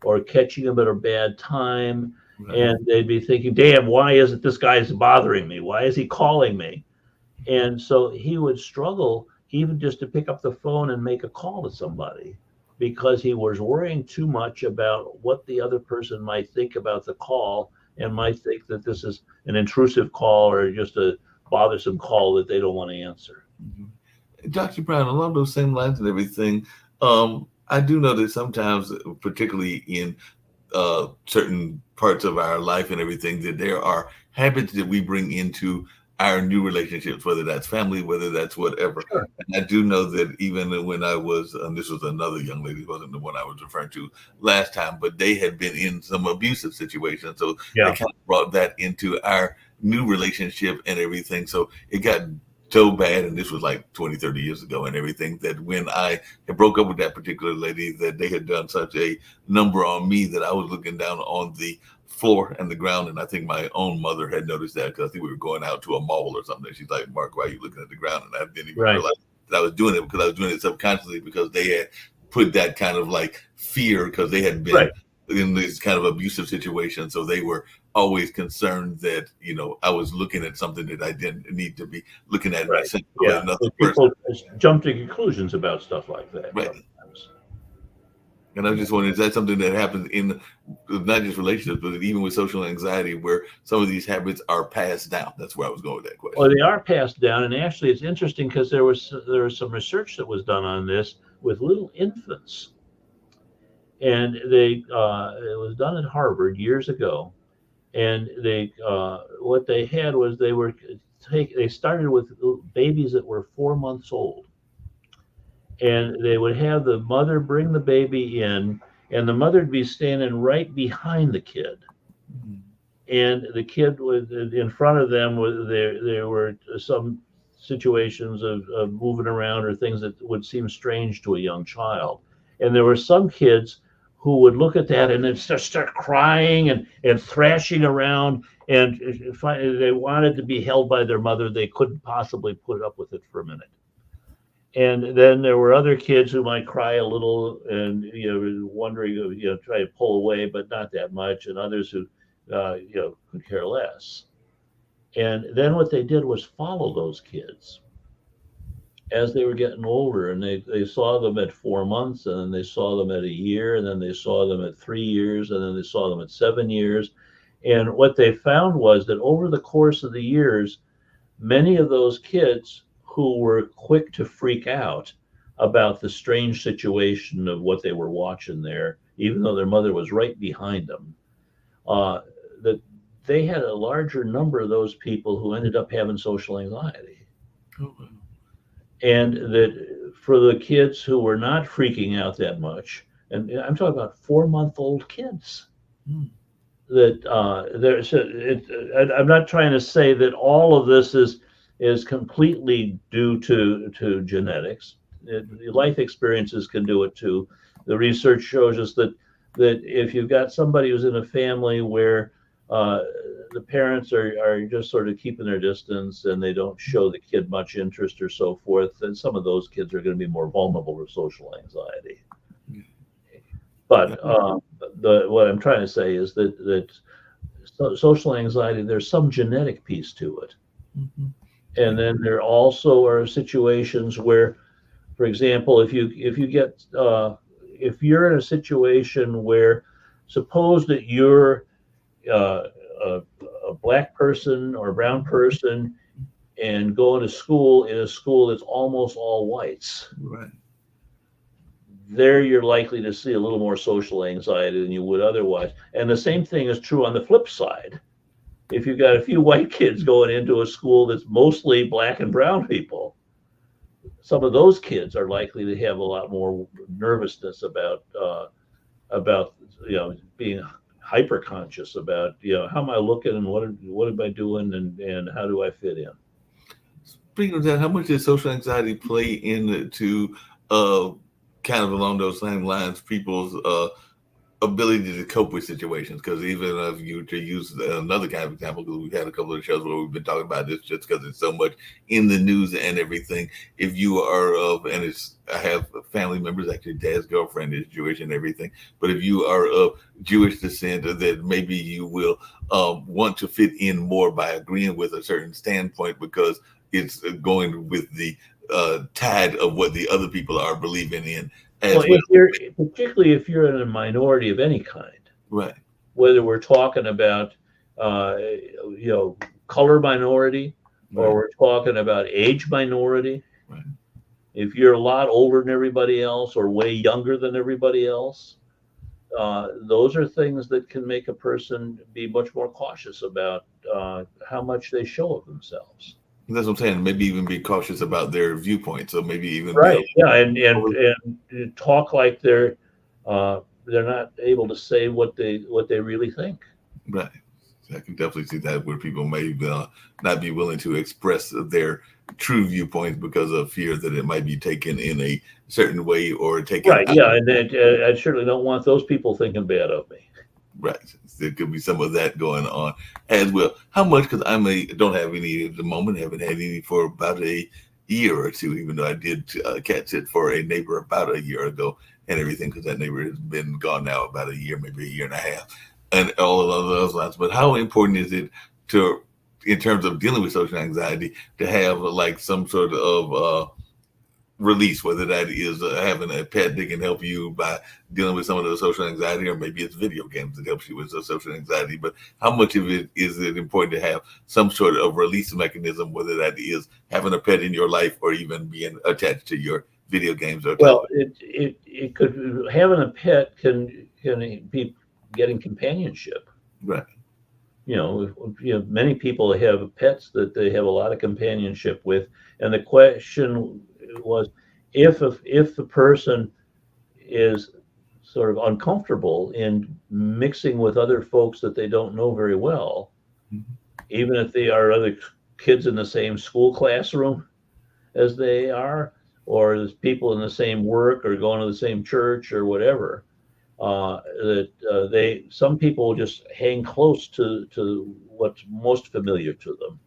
or catching them at a bad time. Right. And they'd be thinking, damn, why is it this guy's bothering me? Why is he calling me? And so he would struggle even just to pick up the phone and make a call to somebody because he was worrying too much about what the other person might think about the call and might think that this is an intrusive call or just a bothersome call that they don't want to answer. Mhm. Dr. Brown, along those same lines and everything, I do know that sometimes, particularly in certain parts of our life and everything, that there are habits that we bring into our new relationships, whether that's family, whether that's whatever. Sure. And I do know that even when I was, and this was another young lady, wasn't the one I was referring to last time, but they had been in some abusive situations. So I Yeah. kind of brought that into our new relationship and everything. So it got so bad, and this was like 20, 30 years ago and everything, that when I had broke up with that particular lady, that they had done such a number on me that I was looking down on the floor and the ground. And I think my own mother had noticed that because I think we were going out to a mall or something. She's like, Mark, why are you looking at the ground? And I didn't even Right. realize that I was doing it because I was doing it subconsciously because they had put that kind of like fear because they had been Right. in this kind of abusive situation. So they were always concerned that, I was looking at something that I didn't need to be looking at in a Right. sense of Yeah. another But person. people just jump to conclusions about stuff like that Right. sometimes. And I was just wondering, is that something that happens in not just relationships, but even with social anxiety, where some of these habits are passed down? That's where I was going with that Well, question. they are passed down, and actually, it's interesting because there was some research that was done on this with little infants, and it was done at Harvard years ago, and they what they had was they started with babies that were 4 months old, and they would have the mother bring the baby in, and the mother would be standing right behind the kid, Mhm. and the kid was in front of them. Was there were some situations of moving around or things that would seem strange to a young child, and there were some kids who would look at that and then start crying and thrashing around, and they wanted to be held by their mother. They couldn't possibly put up with it for a minute. And then there were other kids who might cry a little and wondering, try to pull away, but not that much, and others who could care less. And then what they did was follow those kids as they were getting older, and they saw them at 4 months, and then they saw them at a year, and then they saw them at 3 years, and then they saw them at 7 years. And what they found was that over the course of the years, many of those kids who were quick to freak out about the strange situation of what they were watching there, even though their mother was right behind them, uh, that they had a larger number of those people who ended up having social anxiety. Oh, wow. And that for the kids who were not freaking out that much, and I'm talking about 4-month-old kids, Hmm. that there's I'm not trying to say that all of this is completely due to genetics. Life experiences can do it too. The research shows us that if you've got somebody who's in a family where uh, the parents are just sort of keeping their distance and they don't show the kid much interest or so forth. And some of those kids are going to be more vulnerable to social anxiety. But what I'm trying to say is that social anxiety, there's some genetic piece to it. Mm-hmm. And then there also are situations where, for example, if you're in a situation where, suppose that you're uh, a, a black person or a brown person and going to school in a school that's almost all whites, Right. there you're likely to see a little more social anxiety than you would otherwise. And the same thing is true on the flip side. If you've got a few white kids going into a school that's mostly black and brown people, some of those kids are likely to have a lot more nervousness about being hyper conscious about how am I looking and what am I doing and how do I fit in. Speaking of that, how much does social anxiety play into uh, kind of along those same lines, people's ability to cope with situations? Because even if you to use another kind of example, because we've had a couple of shows where we've been talking about this, just because it's so much in the news and everything. If you are of, and it's I have family members, actually, dad's girlfriend is Jewish and everything. But if you are of Jewish descent, that maybe you will want to fit in more by agreeing with a certain standpoint because it's going with the tide of what the other people are believing in Well, as well. if you're particularly if you're in a minority of any kind, Right. whether we're talking about uh, color minority or Right. we're talking about age minority, Right. if you're a lot older than everybody else or way younger than everybody else, those are things that can make a person be much more cautious about how much they show of themselves. That's what I'm saying. Maybe even be cautious about their viewpoints, or maybe even be Right. Yeah, over. and talk like they're not able to say what they really think. Right. I can definitely see that where people may not be willing to express their true viewpoints because of fear that it might be taken in a certain way or taken Right. out. Yeah, and I certainly don't want those people thinking bad of me. Right. There could be some of that going on as well. How much? Because don't have any at the moment. Haven't had any for about a year or two. Even though I did cat sit for a neighbor about a year ago and everything, because that neighbor has been gone now about a year, maybe a year and a half, and all of those lines. But how important is it to, in terms of dealing with social anxiety, to have like some sort of release, whether that is having a pet that can help you by dealing with some of the social anxiety, or maybe it's video games that helps you with the social anxiety. But how much of it is it important to have some sort of release mechanism, whether that is having a pet in your life or even being attached to your video games or Well, television? it could having a pet can be getting companionship. Right. Many people have pets that they have a lot of companionship with, and the question was if the person is sort of uncomfortable in mixing with other folks that they don't know very well, Mhm. even if they are other kids in the same school classroom as they are, or there's people in the same work or going to the same church or whatever. That some people just hang close to what's most familiar to them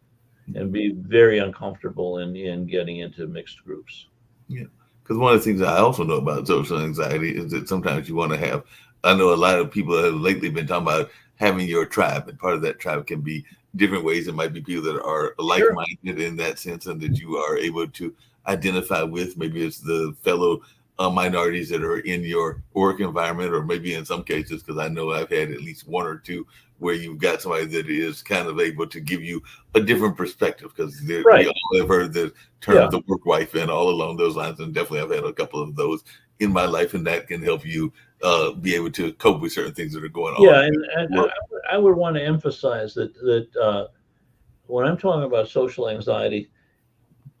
and be very uncomfortable in getting into mixed groups. Yeah. Because one of the things I also know about social anxiety is that sometimes you want to have, I know a lot of people have lately been talking about having your tribe, and part of that tribe can be different ways. It might be people that are like Sure. minded in that sense and that you are able to identify with. Maybe it's the fellow minorities that are in your work environment, or maybe in some cases, because I know I've had at least one or two where you've got somebody that is kind of able to give you a different perspective, because we Right. all have heard the term Yeah. the work wife and all along those lines, and definitely I've had a couple of those in my life, and that can help you be able to cope with certain things that are going on Yeah. at And work. I would want to emphasize that when I'm talking about social anxiety,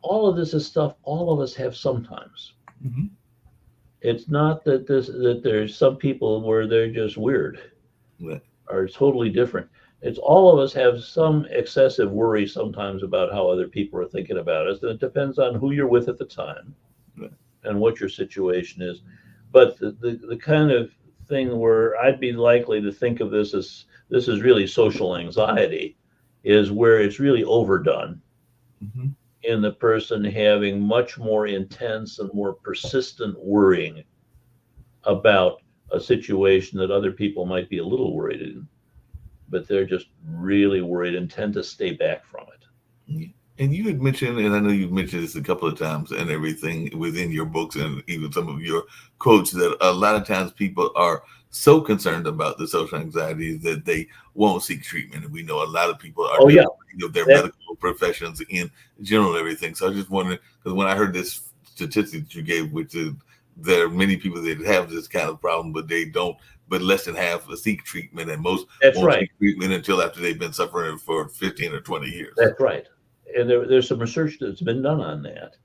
all of this is stuff all of us have sometimes. Mm-hmm. It's not that there's some people where they're just weird Right. or totally different. It's all of us have some excessive worry sometimes about how other people are thinking about us. And it depends on who you're with at the time Right. and what your situation is. But the kind of thing where I'd be likely to think of this as this is really social anxiety, is where it's really overdone Hmm. in the person having much more intense and more persistent worrying about a situation that other people might be a little worried in, but they're just really worried and tend to stay back from it. Yeah. And you had mentioned, and I know you've mentioned this a couple of times and everything within your books and even some of your quotes, that a lot of times people are so concerned about the social anxiety that they won't seek treatment. And we know a lot of people are Oh just yeah, afraid of their that medical professions in general and everything. So I just wondering, because when I heard this statistic that you gave, which is there are many people that have this kind of problem, but they don't, but less than half seek treatment, and most that's won't right. seek treatment until after they've been suffering for 15 or 20 years. That's right. And there's some research that's been done on that,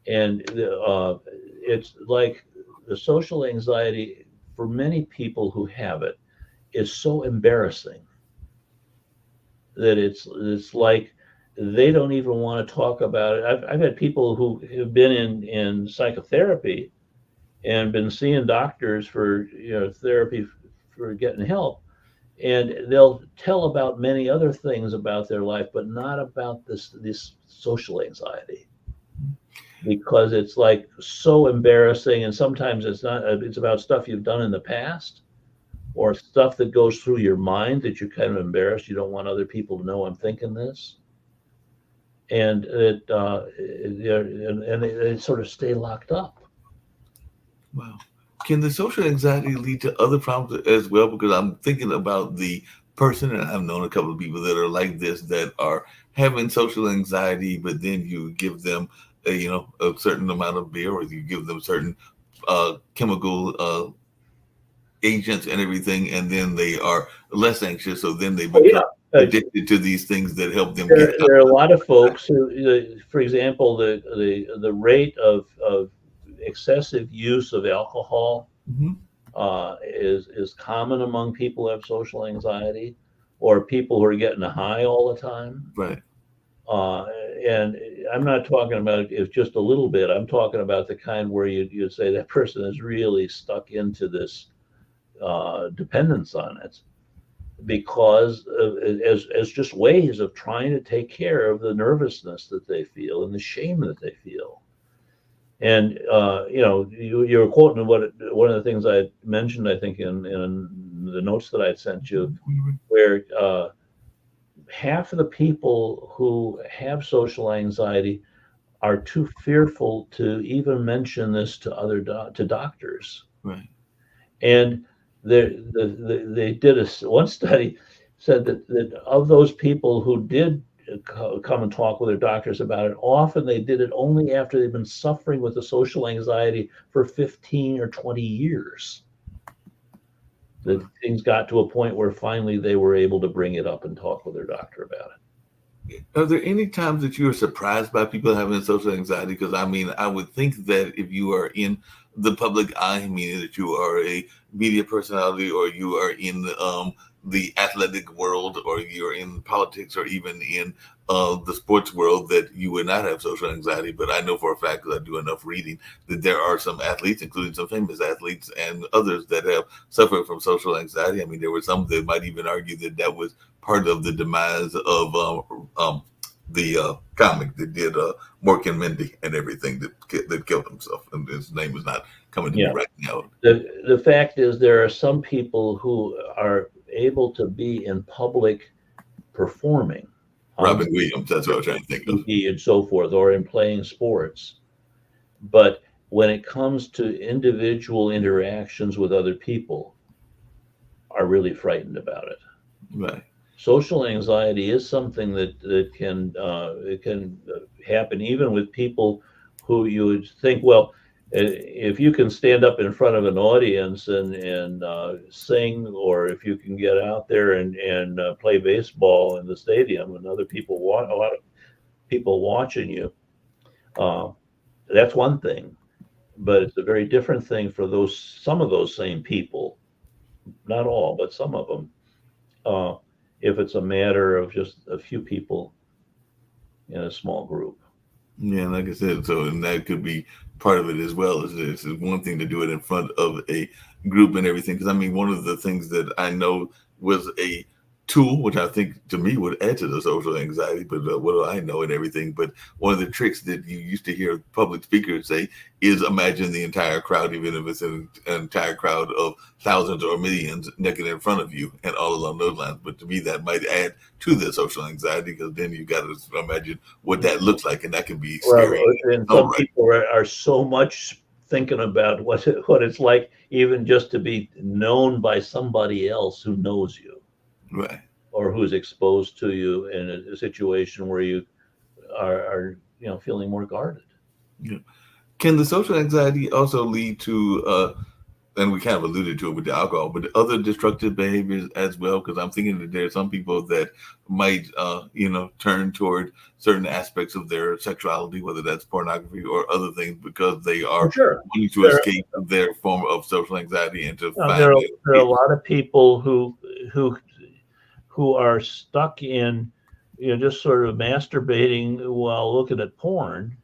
and it's like the social anxiety for many people who have it is so embarrassing that it's like they don't even want to talk about it. I've had people who have been in psychotherapy and been seeing doctors for therapy for getting help, and they'll tell about many other things about their life, but not about this social anxiety, because it's like so embarrassing, and sometimes it's not. It's about stuff you've done in the past or stuff that goes through your mind that you're kind of embarrassed. You don't want other people to know I'm thinking this, and they sort of stay locked up. Wow. Can the social anxiety lead to other problems as well? Because I'm thinking about the person, and I've known a couple of people that are like this, that are having social anxiety, but then you give them, a certain amount of beer, or you give them certain chemical agents and everything, and then they are less anxious. So then they Oh become yeah, addicted to these things that help them get there out. are a lot of folks who, for example, the rate of excessive use of alcohol Hmm. is common among people who have social anxiety, or people who are getting high all the time. Right. Uh, and I'm not talking about it's just a little bit. I'm talking about the kind where you say that person is really stuck into this dependence on it, because as just ways of trying to take care of the nervousness that they feel and the shame that they feel. And you were quoting one of the things I mentioned, I think, in the notes that I sent you, where half of the people who have social anxiety are too fearful to even mention this to to doctors. Right. And they did one study said that of those people who did come and talk with their doctors about it, often they did it only after they've been suffering with the social anxiety for 15 or 20 years. That things got to a point where finally they were able to bring it up and talk with their doctor about it. Are there any times that you are surprised by people having social anxiety? Because I mean, I would think that if you are in the public eye, meaning that you are a media personality, or you are in the athletic world, or you're in politics, or even in the sports world, that you would not have social anxiety. But I know for a fact, because I do enough reading, that there are some athletes, including some famous athletes and others, that have suffered from social anxiety. I mean, there were some that might even argue that that was part of the demise of the comic that did Mork and Mindy and everything, that killed himself, and his name is not coming to me Yeah. right now. The fact is, there are some people who are able to be in public performing on Robin Williams, that's what I was trying to think of. TV and so forth, or in playing sports. But when it comes to individual interactions with other people, are really frightened about it. Right. Social anxiety is something that can it can happen even with people who you would think, well, if you can stand up in front of an audience and sing, or if you can get out there and play baseball in the stadium and other people a lot of people watching you, uh, that's one thing. But it's a very different thing for some of those same people, not all, but some of them, uh, if it's a matter of just a few people in a small group. Yeah, and like I said, so and that could be part of it as well. Is one thing to do it in front of a group and everything. Because I mean, one of the things that I know was a tool, which I think to me would add to the social anxiety. But what do I know and everything? But one of the tricks that you used to hear public speakers say is imagine the entire crowd, even if it's an entire crowd of thousands or millions naked in front of you, and all along those lines. But to me, that might add to the social anxiety because then you got to imagine what that looks like, and that can be scary. Well, and Oh, some right, people are so much thinking about what it's like, even just to be known by somebody else who knows you right. or who's exposed to you in a situation where you are feeling more guarded. Yeah. Can the social anxiety also lead to, and we kind of alluded to it with the alcohol, but other destructive behaviors as well? Because I'm thinking that there are some people that might, turn toward certain aspects of their sexuality, whether that's pornography or other things, because they Oh, are sure. wanting to There, escape their form of social anxiety and to there find are there are a escape. lot of people who who are stuck in, just sort of masturbating while looking at porn,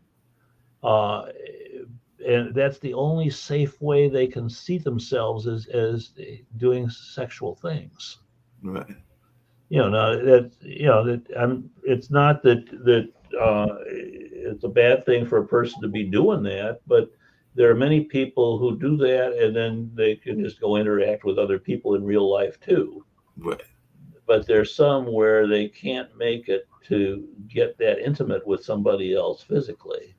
uh, and that's the only safe way they can see themselves as doing sexual things. Right, Now that it's not that it's a bad thing for a person to be doing that, but there are many people who do that and then they can just go interact with other people in real life too. right. But there's some where they can't make it to get that intimate with somebody else physically.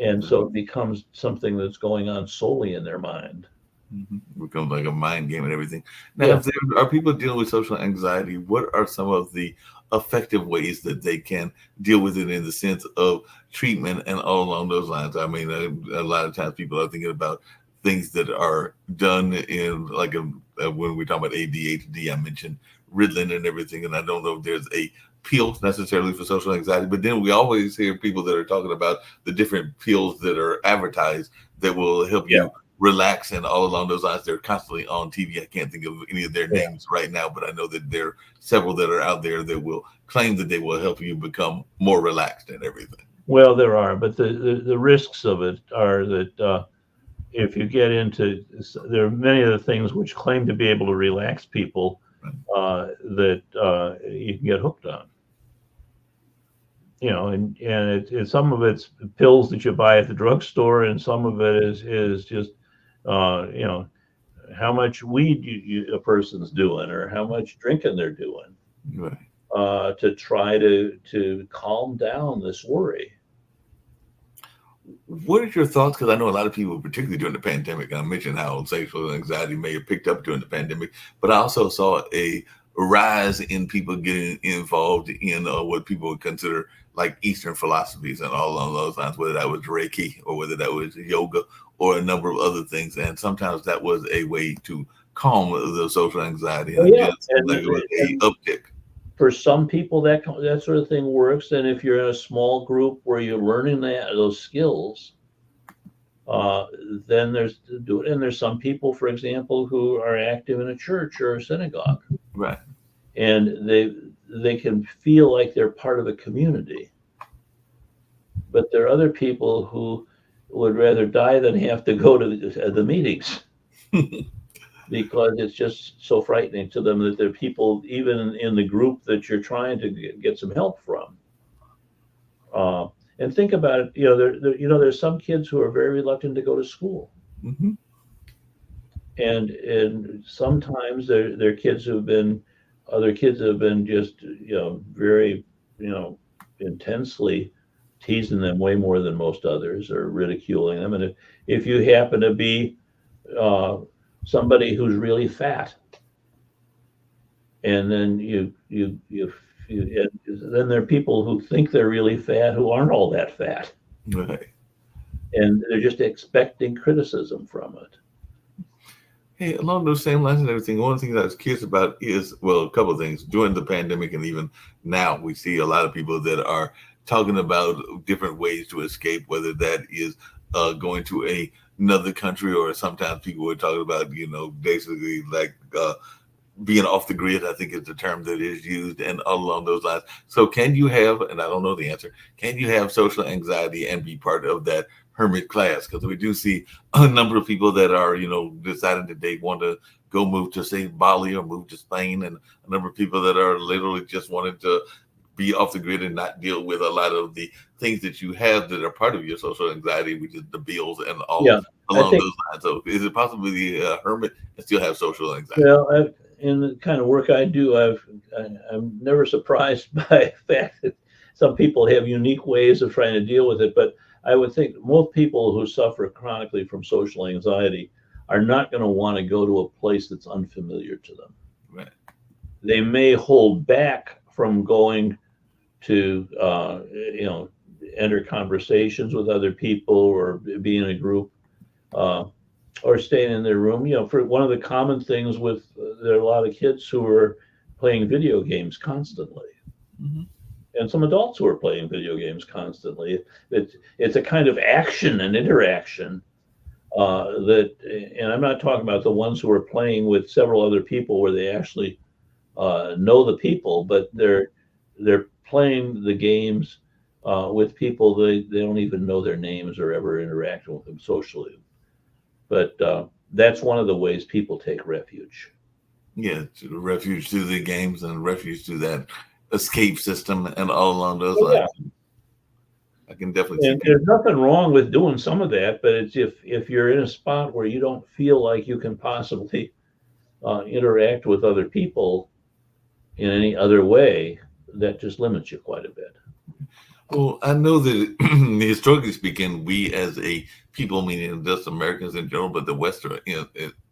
And so it becomes something that's going on solely in their mind. Becomes like a mind game and everything. Now, Yeah. if there are people dealing with social anxiety, what are some of the effective ways that they can deal with it in the sense of treatment and all along those lines? I mean, a lot of times people are thinking about things that are done in like when we talk about ADHD, I mentioned Ritalin and everything, and I don't know if there's a pill necessarily for social anxiety, but then we always hear people that are talking about the different pills that are advertised that will help Yeah. you relax and all along those lines. They're constantly on TV. I can't think of any of their Yeah. names right now, but I know that there are several that are out there that will claim that they will help you become more relaxed and everything. Well, there are, but the risks of it are that if you get into, there are many of the things which claim to be able to relax people that you can get hooked on. And some of it's pills that you buy at the drugstore, and some of it is just uh, you know how much weed a person's doing or how much drinking they're doing Right. to try to calm down this worry. What are your thoughts? Because I know a lot of people, particularly during the pandemic, I mentioned how sexual anxiety may have picked up during the pandemic, but I also saw a rise in people getting involved in what people would consider like Eastern philosophies and all along those lines, whether that was Reiki or whether that was yoga or a number of other things. And sometimes that was a way to calm the social anxiety, Oh and it yeah, did seem like it was a and uptick. for some people that sort of thing works. And if you're in a small group where you're learning those skills, uh, then there's do it. And there's some people, for example, who are active in a church or a synagogue, Right. and they can feel like they're part of a community. But there are other people who would rather die than have to go to the meetings because it's just so frightening to them that there are people, even in the group that you're trying to get some help from. Uh, and think about it, there's some kids who are very reluctant to go to school. Hmm. And sometimes they're kids who've been other kids have been just very intensely teasing them way more than most others or ridiculing them. And if you happen to be uh, somebody who's really fat, and then then there are people who think they're really fat who aren't all that fat, Right. and they're just expecting criticism from it. Hey, along those same lines and everything, one of the things I was curious about is, well, a couple of things. During the pandemic and even now, we see a lot of people that are talking about different ways to escape, whether that is going to another country, or sometimes people were talking about, basically like being off the grid, I think is the term that is used, and all along those lines. So, can you have, and I don't know the answer, can you have social anxiety and be part of that hermit class? Because we do see a number of people that are, deciding that they want to go move to, say, Bali or move to Spain, and a number of people that are literally just wanting to be off the grid and not deal with a lot of the things that you have that are part of your social anxiety, which is the bills and all Yeah, I along think, those lines. So, is it possibly the hermit and still have social anxiety? well, in the kind of work I do, I'm never surprised by the fact that some people have unique ways of trying to deal with it. But I would think most people who suffer chronically from social anxiety are not going to want to go to a place that's unfamiliar to them. Right. They may hold back from going to, enter conversations with other people or be in a group. Uh, or staying in their room. For one of the common things with there are a lot of kids who are playing video games constantly, Mm-hmm. and some adults who are playing video games constantly. It's a kind of action and interaction that, and I'm not talking about the ones who are playing with several other people where they actually know the people, but they're playing the games with people they don't even know their names or ever interacting with them socially. But that's one of the ways people take refuge. Yeah, to the refuge to the games and refuge to that escape system and all along those Oh, lines. yeah. I can definitely see And people. there's nothing wrong with doing some of that, but it's if you're in a spot where you don't feel like you can possibly interact with other people in any other way, that just limits you quite a bit. Well, I know that historically speaking, we as a people, meaning just Americans in general, but the Western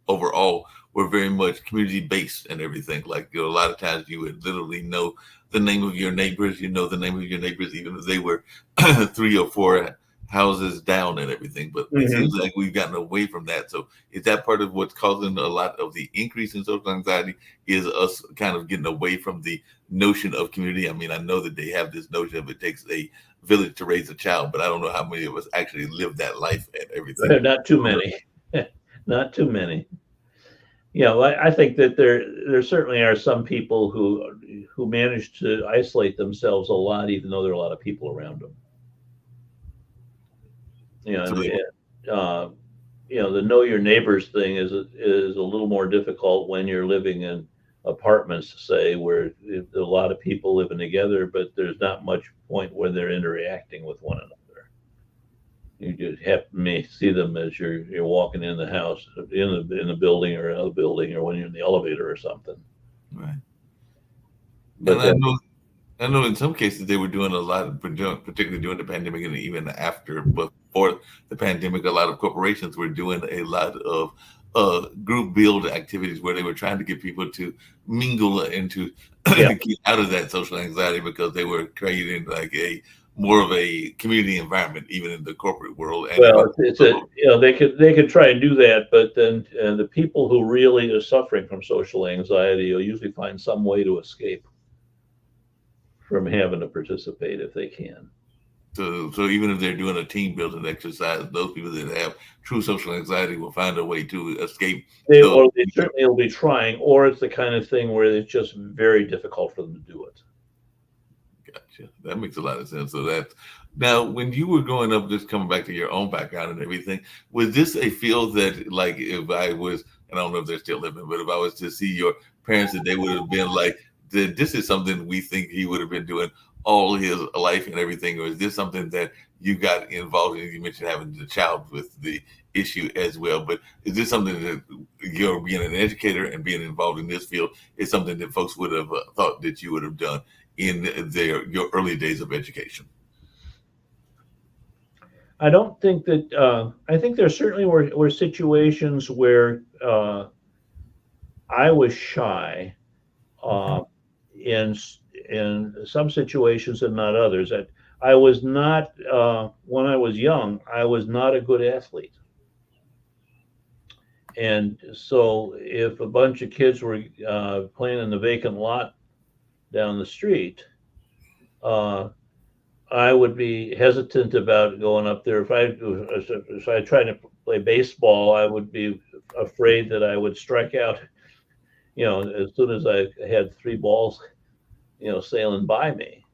overall, were very much community based and everything. Like, a lot of times you would literally know the name of your neighbors. You know the name of your neighbors, even if they were three or four houses down and everything. But it Hmm. seems like we've gotten away from that. So, is that part of what's causing a lot of the increase in social anxiety? Is us kind of getting away from the notion of community? I mean, I know that they have this notion of it takes a village to raise a child, but I don't know how many of us actually live that life and everything. Not too many, not too many. I think that there certainly are some people who manage to isolate themselves a lot, even though there are a lot of people around them. So And they, uh, the know your neighbors thing is a little more difficult when you're living in apartments, say, where a lot of people living together, but there's not much point where they're interacting with one another. You just may see them as you're walking in the house, in the building or out of the building, or when you're in the elevator or something. right. And But then, I know in some cases they were doing a lot, particularly during the pandemic and even after, but before the pandemic, a lot of corporations were doing a lot of group build activities where they were trying to get people to mingle and to yeah, get out of that social anxiety because they were creating like a more of a community environment, even in the corporate world and even well, it's a they could try and do that, but then the people who really are suffering from social anxiety will usually find some way to escape from having to participate if they can. so even if they're doing a team building exercise, those people that have true social anxiety will find a way to escape those. They certainly will be trying, or it's the kind of thing where it's just very difficult for them to do it. Gotcha. That makes a lot of sense. So that now, when you were growing up, just coming back to your own background and everything, was this a field that, like, if I was, and I don't know if they're still living, but if I was to see your parents, that they would have been like, this is something we think he would have been doing all his life and everything, or is this something that you got involved in? You mentioned having the child with the issue as well, but is this something that you're being an educator and being involved in this field is something that folks would have thought that you would have done in your early days of education? I don't think that. I think there certainly were situations where I was shy uh, in some situations and not others. I was not when I was young. I was not a good athlete, and so if a bunch of kids were playing in the vacant lot down the street, uh, I would be hesitant about going up there. If I tried to play baseball, I would be afraid that I would strike out as soon as I had three balls, sailing by me.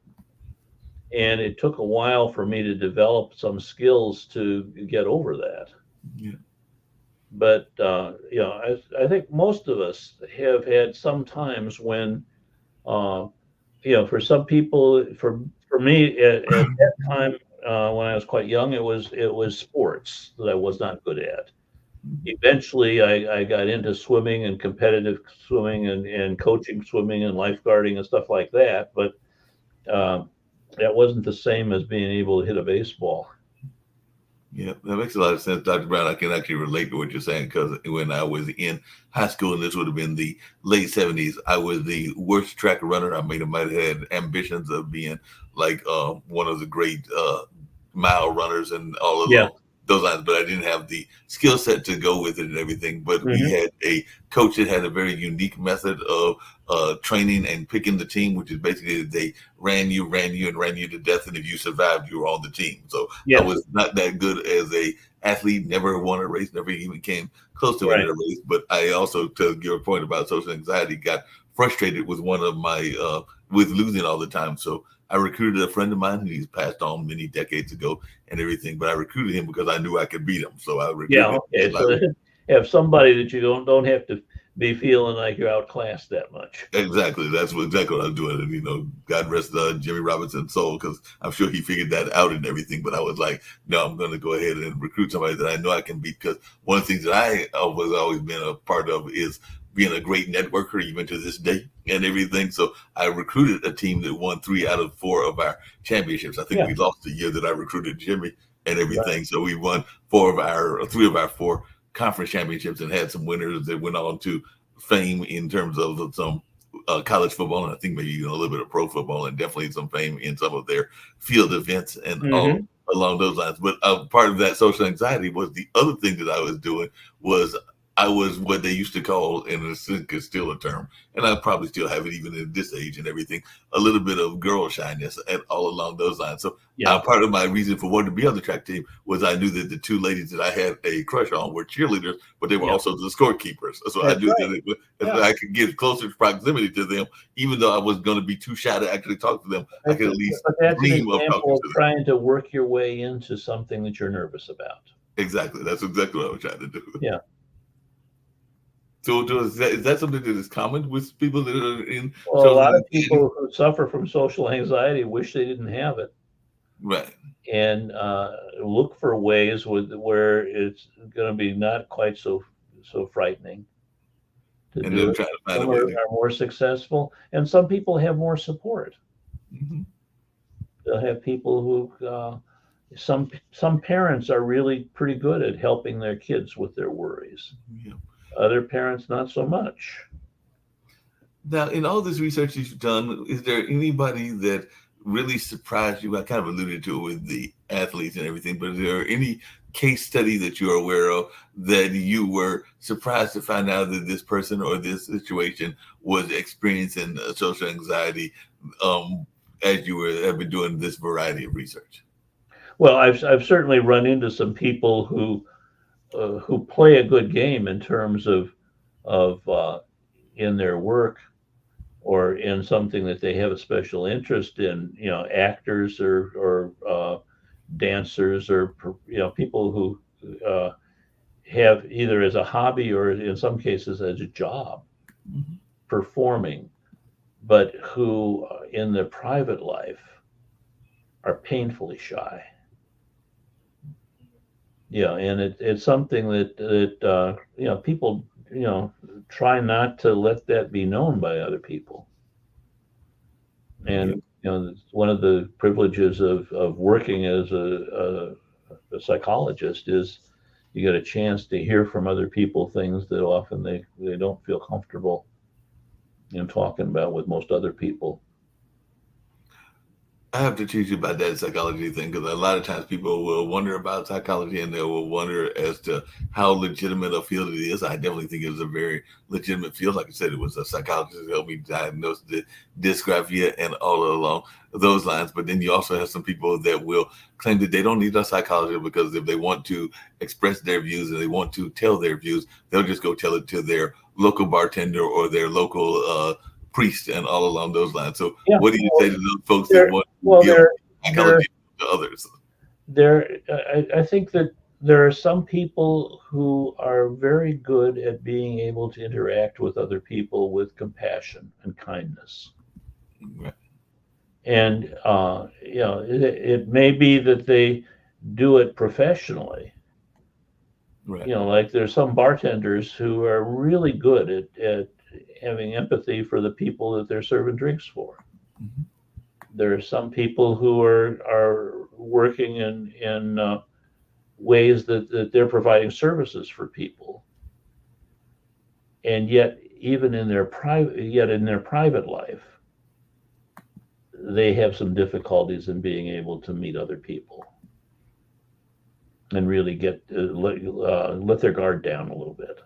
And it took a while for me to develop some skills to get over that. Yeah. But I think most of us have had some times when, uh, for some people, for me at that time when I was quite young, it was sports that I was not good at. Eventually, I got into swimming and competitive swimming and coaching swimming and lifeguarding and stuff like that. But um, that wasn't the same as being able to hit a baseball. Yeah, that makes a lot of sense, Dr. Brown. I can actually relate to what you're saying because when I was in high school, and this would have been the late '70s, I was the worst track runner. I might have had ambitions of being like one of the great mile runners and all of Yeah. those lines, but I didn't have the skill set to go with it and everything. But we Hmm. had a coach that had a very unique method of training and picking the team, which is basically they and ran you to death, and if you survived, you were on the team. So I Yes. was not that good as a athlete, never won a race, never even came close to winning Right. a race. But I also, to your point about social anxiety, got frustrated with one of my with losing all the time. So I recruited a friend of mine who he's passed on many decades ago and everything, but I recruited him because I knew I could beat him. So I Yeah. recruited him Okay. and I So have somebody that you don't have to be feeling like you're outclassed that much. exactly. That's exactly what I was doing. And, God rest Jimmy Robinson's soul, because I'm sure he figured that out and everything. But I was like, no, I'm going to go ahead and recruit somebody that I know I can beat. Because one of the things that I was always been a part of is being a great networker, even to this day and everything. So I recruited a team that won 3 out of 4 of our championships. I think Yeah. we lost the year that I recruited Jimmy and Right. everything. So we won 3 of our 4 conference championships and had some winners that went on to fame in terms of some college football, and I think maybe even a little bit of pro football, and definitely some fame in some of their field events and all Hmm. along those lines. But part of that social anxiety was the other thing that I was doing was I was what they used to call, and it's still a term, and I probably still have it even at this age and everything, a little bit of girl shyness and all along those lines. So Yeah. part of my reason for wanting to be on the track team was I knew that the two ladies that I had a crush on were cheerleaders, but they were Yeah. also the scorekeepers. So I That's knew right. that if Yeah. I could get closer proximity to them, even though I was going to be too shy to actually talk to them, I could at least But that's an dream of talking example of to them. trying to work your way into something that you're nervous about. Exactly. That's exactly what I was trying to do. Yeah. So is that something that is common with people that are in Well, a social lot of anxiety? people who suffer from social anxiety wish they didn't have it, Right. and look for ways where it's going to be not quite so frightening to And do then it. trying to find a Some way are to. more successful, and some people have more support. Mhm. They'll have people who some parents are really pretty good at helping their kids with their worries. Yeah. Other parents not so much. Now, in all this research you've done, is there anybody that really surprised you? I kind of alluded to it with the athletes and everything, but is there any case study that you're aware of that you were surprised to find out that this person or this situation was experiencing social anxiety um, as you have been doing this variety of research? Well, I've certainly run into some people who play a good game in terms of in their work or in something that they have a special interest in. Actors or dancers or people who uh, have either as a hobby or in some cases as a job Mhm. performing, but who in their private life are painfully shy. And it's something that people try not to let that be known by other people. Yeah. And one of the privileges of working as a psychologist is you get a chance to hear from other people things that often they don't feel comfortable in talking about with most other people. I have to teach you about that psychology thing because a lot of times people will wonder about psychology and they will wonder as to how legitimate a field it is. I definitely think it was a very legitimate field. Like I said, it was a psychologist who helped me diagnose the dysgraphia and all along those lines. But then you also have some people that will claim that they don't need a psychologist because if they want to express their views and they want to tell their views, they'll just go tell it to their local bartender or their local priest and all along those lines. So Yeah, what do you say to those folks that they're want to well, give they're they're psychology to others? there. I think that there are some people who are very good at being able to interact with other people with compassion and kindness. Right, And it may be that they do it professionally. right. Like there's some bartenders who are really good at having empathy for the people that they're serving drinks for. Mhm. There are some people who are working in ways that they're providing services for people, and yet in their private life, they have some difficulties in being able to meet other people and really let their guard down a little bit.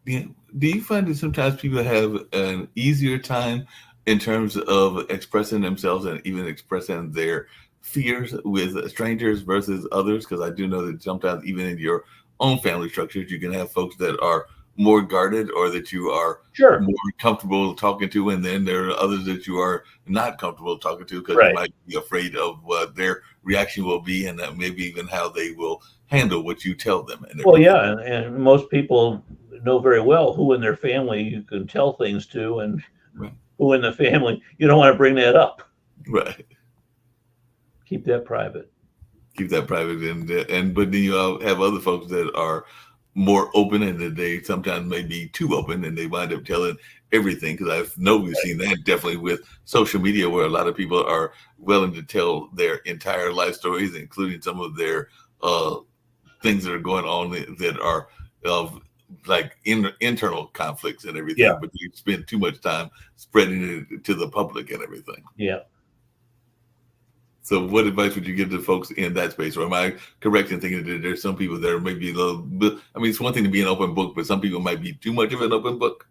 Yeah. Do you find that sometimes people have an easier time in terms of expressing themselves and even expressing their fears with strangers versus others? Because I do know that sometimes, even in your own family structures, you can have folks that are more guarded or that you are Sure. more comfortable talking to, and then there are others that you are not comfortable talking to because you Right. might be afraid of what their reaction will be and maybe even how they will handle what you tell them and Well, everything. yeah, and most people know very well who in their family you can tell things to, and Right. who in the family you don't want to bring that up. Right. Keep that private. Keep that private and but then you have other folks that are more open and that they sometimes may be too open and they wind up telling everything because I know we've Right. seen that definitely with social media where a lot of people are willing to tell their entire life stories, including some of their uh, things that are going on that are of like internal conflicts and everything, Yeah. but you spend too much time spreading it to the public and everything. Yeah. So, what advice would you give to folks in that space? Or am I correct in thinking that there's some people that are maybe a little bit? I mean, it's one thing to be an open book, but some people might be too much of an open book.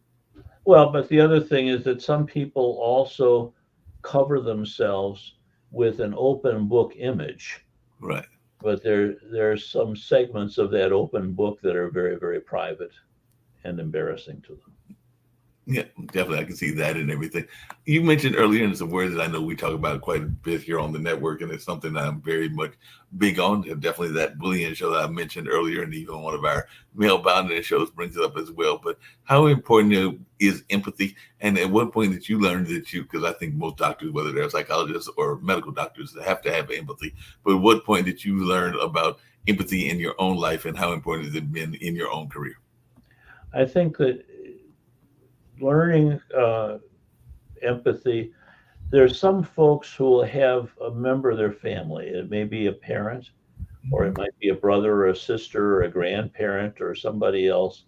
Well, but the other thing is that some people also cover themselves with an open book image, Right. but there's some segments of that open book that are very, very private and embarrassing to them. Yeah, definitely. I can see that and everything. You mentioned earlier, and it's a word that I know we talk about quite a bit here on the network, and it's something that I'm very much big on. And definitely that bullying show that I mentioned earlier, and even one of our male boundary shows brings it up as well. But how important is empathy? And at what point did you learn that because I think most doctors, whether they're psychologists or medical doctors, have to have empathy. But at what point did you learn about empathy in your own life, and how important has it been in your own career? I think that learning empathy, there's some folks who will have a member of their family. It may be a parent, or Mhm. it might be a brother or a sister or a grandparent or somebody else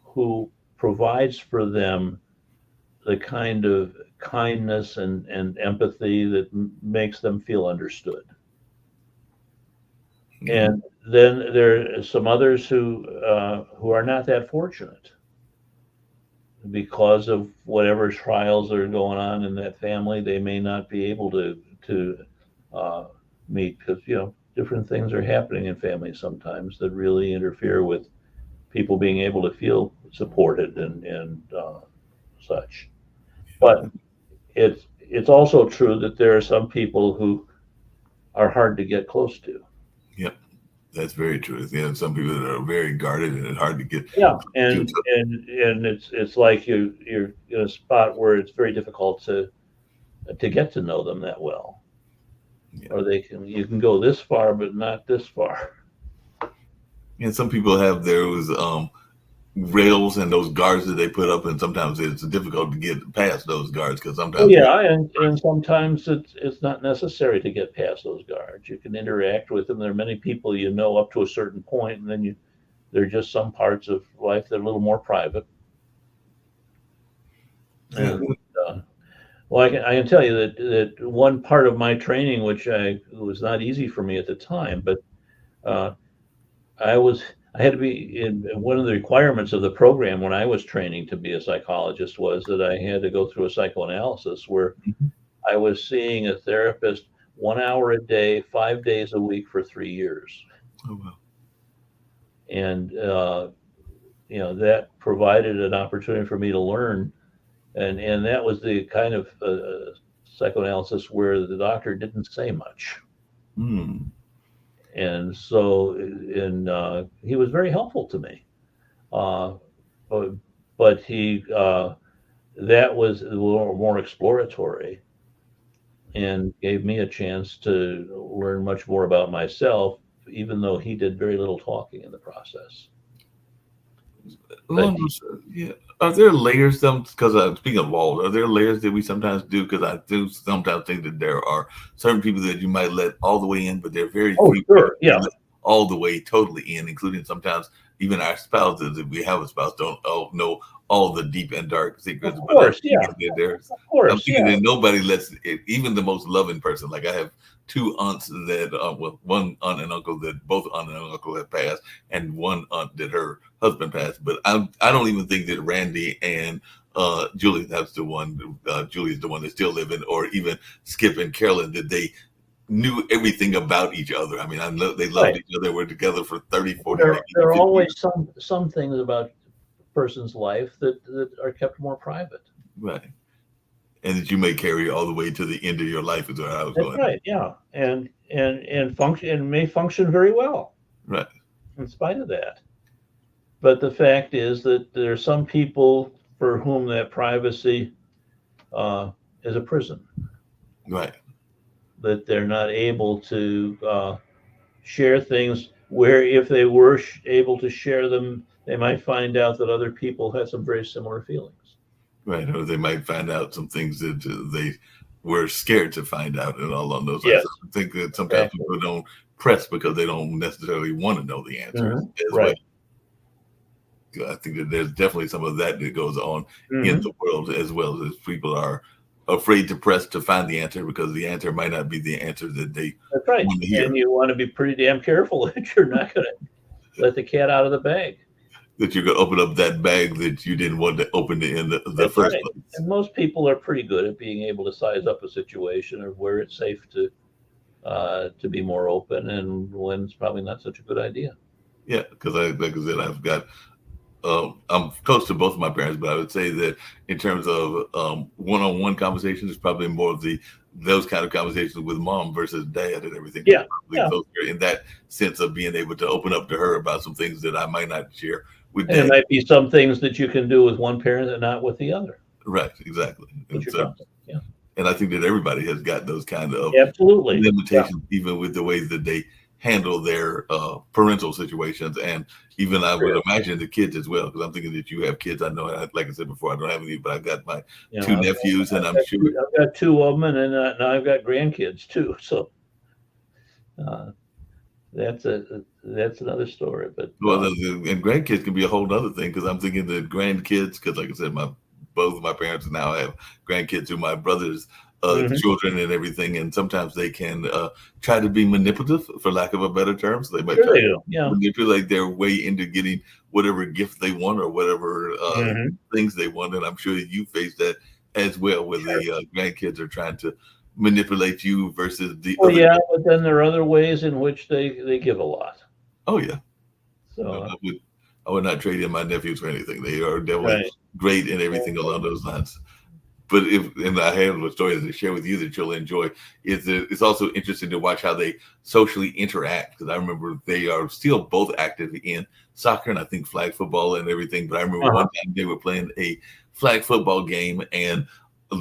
who provides for them the kind of kindness and empathy that makes them feel understood. Yeah. And then there are some others who are not that fortunate because of whatever trials are going on in that family. They may not be able to uh, meet because different things are happening in families sometimes that really interfere with people being able to feel supported and such. But it's also true that there are some people who are hard to get close to. Yeah. That's very true. Yeah, some people that are very guarded and it's hard to get Yeah, to. and it's like you're in a spot where it's very difficult to get to know them that well, Yeah. or you can go this far but not this far. And some people have those rails and those guards that they put up, and sometimes it's difficult to get past those guards because Well, sometimes yeah, and sometimes it's not necessary to get past those guards. You can interact with them. There are many people up to a certain point, and then there are just some parts of life that are a little more private. yeah, And well, I can tell you that one part of my training, which was not easy for me at the time, but uh, I was I had to be in one of the requirements of the program when I was training to be a psychologist was that I had to go through a psychoanalysis where Mhm. I was seeing a therapist 1 hour a day, 5 days a week for 3 years. Oh, wow. And that provided an opportunity for me to learn, and that was the kind of psychoanalysis where the doctor didn't say much, Hmm. and so and he was very helpful to me. Uh, but but he that was a little more exploratory and gave me a chance to learn much more about myself, even though he did very little talking in the process. But Along those, yeah. Are there layers? Some because speaking of walls, are there layers that we sometimes do? Because I do sometimes think that there are certain people that you might let all the way in, but there are very oh, few people sure, we yeah, let all the way totally in, including sometimes even our spouses. If we have a spouse, don't all know all the deep and dark of secrets. But I'm course, yeah, thinking that there's, of I'm course, thinking yeah. that nobody lets even the most loving person. Like I have two aunts that, well, one aunt and uncle that both aunt and uncle have passed, and one aunt that her husband passed. But I don't even think that Randy and Julie, that's the one. Julie's the one that's still living, or even Skip and Carolyn, that they knew everything about each other. I mean, I know they loved Right. each other. We're together for 30, 40, There maybe there even are 50 always years. some things about a person's life that are kept more private. Right. And that you may carry all the way to the end of your life is where I was That's going. right, yeah, and function and may function very well Right. in spite of that. But the fact is that there are some people for whom that privacy uh, is a prison, Right. that they're not able to share things where if they were able to share them, they might find out that other people had some very similar feelings. Right. Or they might find out some things that they were scared to find out and all on those lines. Yes, I think that sometimes exactly. people don't press because they don't necessarily want to know the answers as well. Right. I think that there's definitely some of that that goes on in Hmm. the world as well as people are afraid to press to find the answer because the answer might not be the answer that they That's right. want to And hear. you want to be pretty damn careful that you're not going to let the cat out of the bag. That you're going to open up that bag that you didn't want to open in the That's first right. place. And most people are pretty good at being able to size up a situation or where it's safe to be more open and when it's probably not such a good idea. Yeah, because like I said, I've got I'm close to both of my parents, but I would say that in terms of one-on-one conversations, it's probably more of the those kind of conversations with mom versus dad and everything is Yeah. probably Yeah. closer in that sense of being able to open up to her about some things that I might not share with And it dad. might be some things that you can do with one parent and not with the other. Right, exactly. What And you're so, talking. Yeah. and I think that everybody has got those kind of Absolutely. Yeah. limitations, even with the ways that they handle their parental situations, and even I would Sure. imagine the kids as well. Because I'm thinking that you have kids. I know, like I said before, I don't have any, but I got my You know, two nephews, and I'm sure. I've got two of them, and then now I've got grandkids too. So uh, that's another story. But Well, and grandkids can be a whole other thing because I'm thinking that grandkids, because like I said, my both of my parents now have grandkids who my brother's mhm. children and everything, and sometimes they can try to be manipulative, for lack of a better term. So they might Sure try they to do. Yeah. manipulate their way into getting whatever gift they want or whatever Hmm. things they want, and I'm sure you face that as well, where Sure. the grandkids are trying to manipulate you versus the Well, other. yeah, but then there are other ways in which they give a lot. Oh yeah. So I would not trade in my nephews for anything. They are definitely right. great and everything along those lines. But if and I have a story to share with you that you'll enjoy. Is that it's also interesting to watch how they socially interact because I remember they are still both active in soccer and I think flag football and everything. But I remember Uh-huh. one time they were playing a flag football game and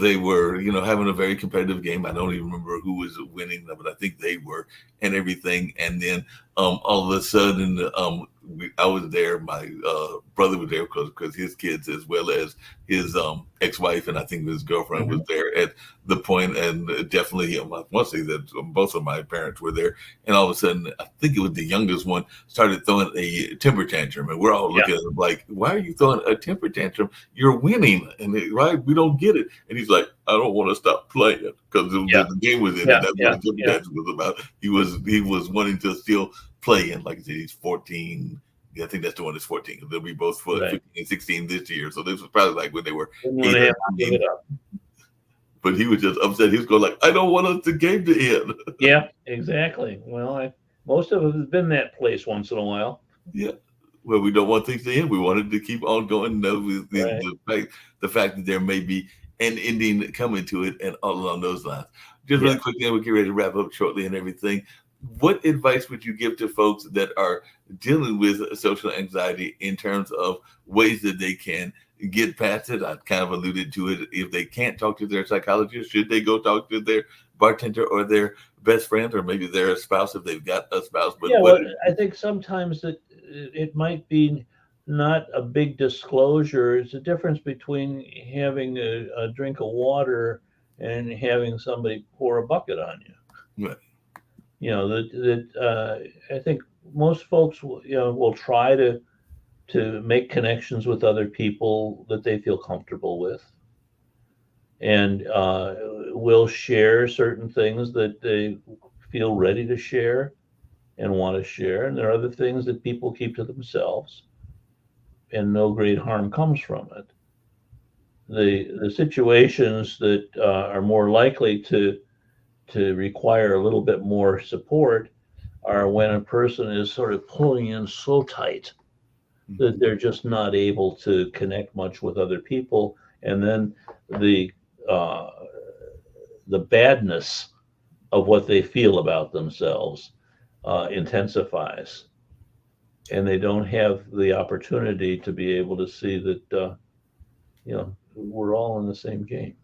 they were having a very competitive game. I don't even remember who was winning, but I think they were and everything. And then all of a sudden I was there. My brother was there because his kids, as well as his ex-wife, and I think his girlfriend was Hmm. there at the point, and definitely, I want to say that both of my parents were there. And all of a sudden, I think it was the youngest one started throwing a temper tantrum, and we're all Yeah. looking at him like, "Why are you throwing a temper tantrum? You're winning, and right? We don't get it." And he's like, "I don't want to stop playing because Yeah. the game was in, Yeah. and that's what Yeah. the temper Yeah. tantrum was about." He was wanting to still play, and like I said, he's 14. Yeah, I think that's the one that's 14 because they'll be both for Right. 15 and 16 this year. So this was probably like when they were Didn't want eight to or have to give nine. it up. But he was just upset. He was going like, I don't want us the game to end. Yeah. Exactly. Well, most of us have been that place once in a while. Yeah. Well, we don't want things to end. We wanted to keep on going. No, Right. the fact that there may be an ending coming to it, and all along those lines. Just Yeah. really quickly, and we get ready to wrap up shortly and everything. What advice would you give to folks that are dealing with social anxiety in terms of ways that they can get past it? I kind of alluded to it. If they can't talk to their psychologist, should they go talk to their bartender or their best friend, or maybe their spouse if they've got a spouse? But Yeah, what? well, I think sometimes that it might be not a big disclosure. It's a difference between having a drink of water and having somebody pour a bucket on you. What? I think most folks will try to make connections with other people that they feel comfortable with, and will share certain things that they feel ready to share and want to share. And there are other things that people keep to themselves, and no great harm comes from it. The situations that are more likely to require a little bit more support are when a person is sort of pulling in so tight that they're just not able to connect much with other people, and then the uh, the badness of what they feel about themselves intensifies, and they don't have the opportunity to be able to see that we're all in the same game.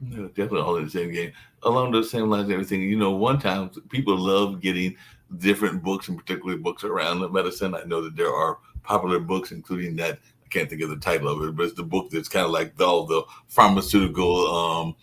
Yeah, definitely all in the same game. Along those same lines and everything, one time people love getting different books, and particularly books around medicine. I know that there are popular books, including that, I can't think of the title of it, but it's the book that's kind of like all the pharmaceutical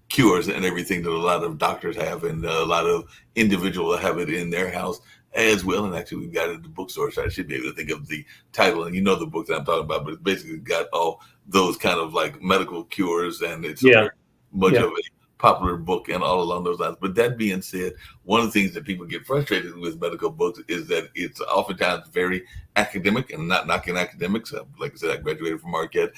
cures and everything that a lot of doctors have, and a lot of individuals have it in their house as well. And actually, we've got it at the bookstore, so I should be able to think of the title. And you know the book that I'm talking about, but it's basically got all those kind of like medical cures, and it's a Yeah, very much yeah, of a popular book and all along those lines. But that being said, one of the things that people get frustrated with medical books is that it's oftentimes very academic, and not knocking academics. Like I said, I graduated from Marquette.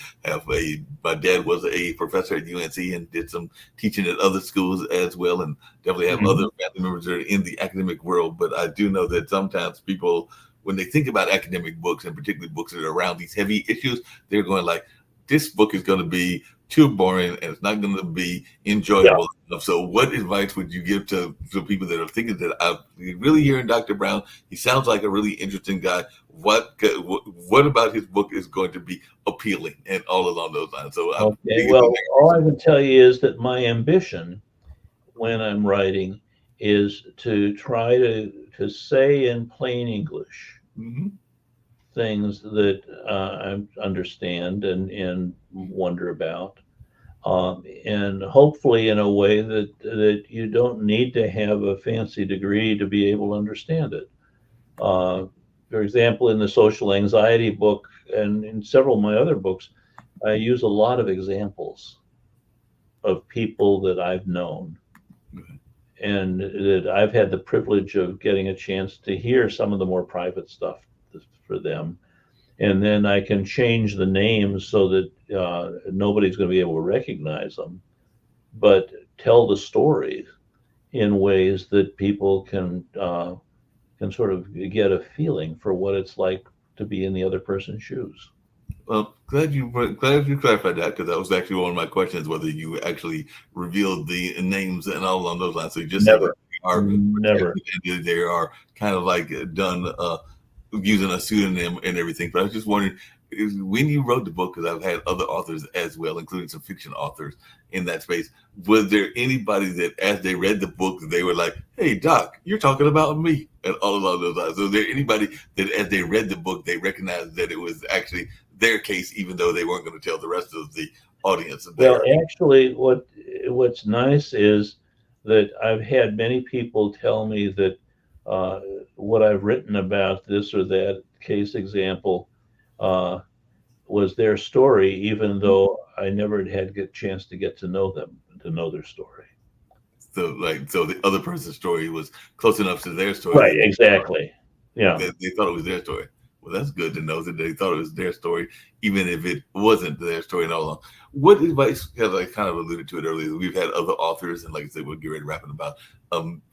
My dad was a professor at UNC and did some teaching at other schools as well, and definitely have other mhm, family members that are in the academic world. But I do know that sometimes people, when they think about academic books, and particularly books that are around these heavy issues, they're going like, this book is going to be too boring and it's not going to be yeah. enjoyable enough. So, what advice would you give to people that are thinking that I'm really hearing Dr. Brown? He sounds like a really interesting guy. What about his book is going to be appealing and all along those lines? So, I'm Okay. thinking the Well, next all person. I can tell you is that my ambition when I'm writing is to try to say in plain English Mm-hmm. things that I understand and wonder about, and hopefully in a way that you don't need to have a fancy degree to be able to understand it. Uh, for example, in the social anxiety book and in several of my other books, I use a lot of examples of people that I've known and that I've had the privilege of getting a chance to hear some of the more private stuff for them. And then I can change the names so that nobody's going to be able to recognize them, but tell the story in ways that people can sort of get a feeling for what it's like to be in the other person's shoes. Well, glad you clarified that, because that was actually one of my questions, whether you actually revealed the names and all along those lines. So you just said that Never, they are never. protected and they are kind of like done using a pseudonym and everything. But I was just wondering, when you wrote the book, because I've had other authors as well, including some fiction authors in that space, was there anybody that, as they read the book, they were like, "Hey, Doc, you're talking about me," and all along those lines? So, was there anybody that, as they read the book, they recognized that it was actually their case, even though they weren't going to tell the rest of the audience Well, there? actually, what's nice is that I've had many people tell me that uh, what I've written about this or that case example uh, was their story, even though I never had a chance to get to know them, to know their story. So the other person's story was close enough to their story Right, that exactly. Yeah, they thought it was their story. Well, that's good to know that they thought it was their story, even if it wasn't their story and all along. What advice, because I kind of alluded to it earlier, we've had other authors, and like I said, we'll get ready to wrap in about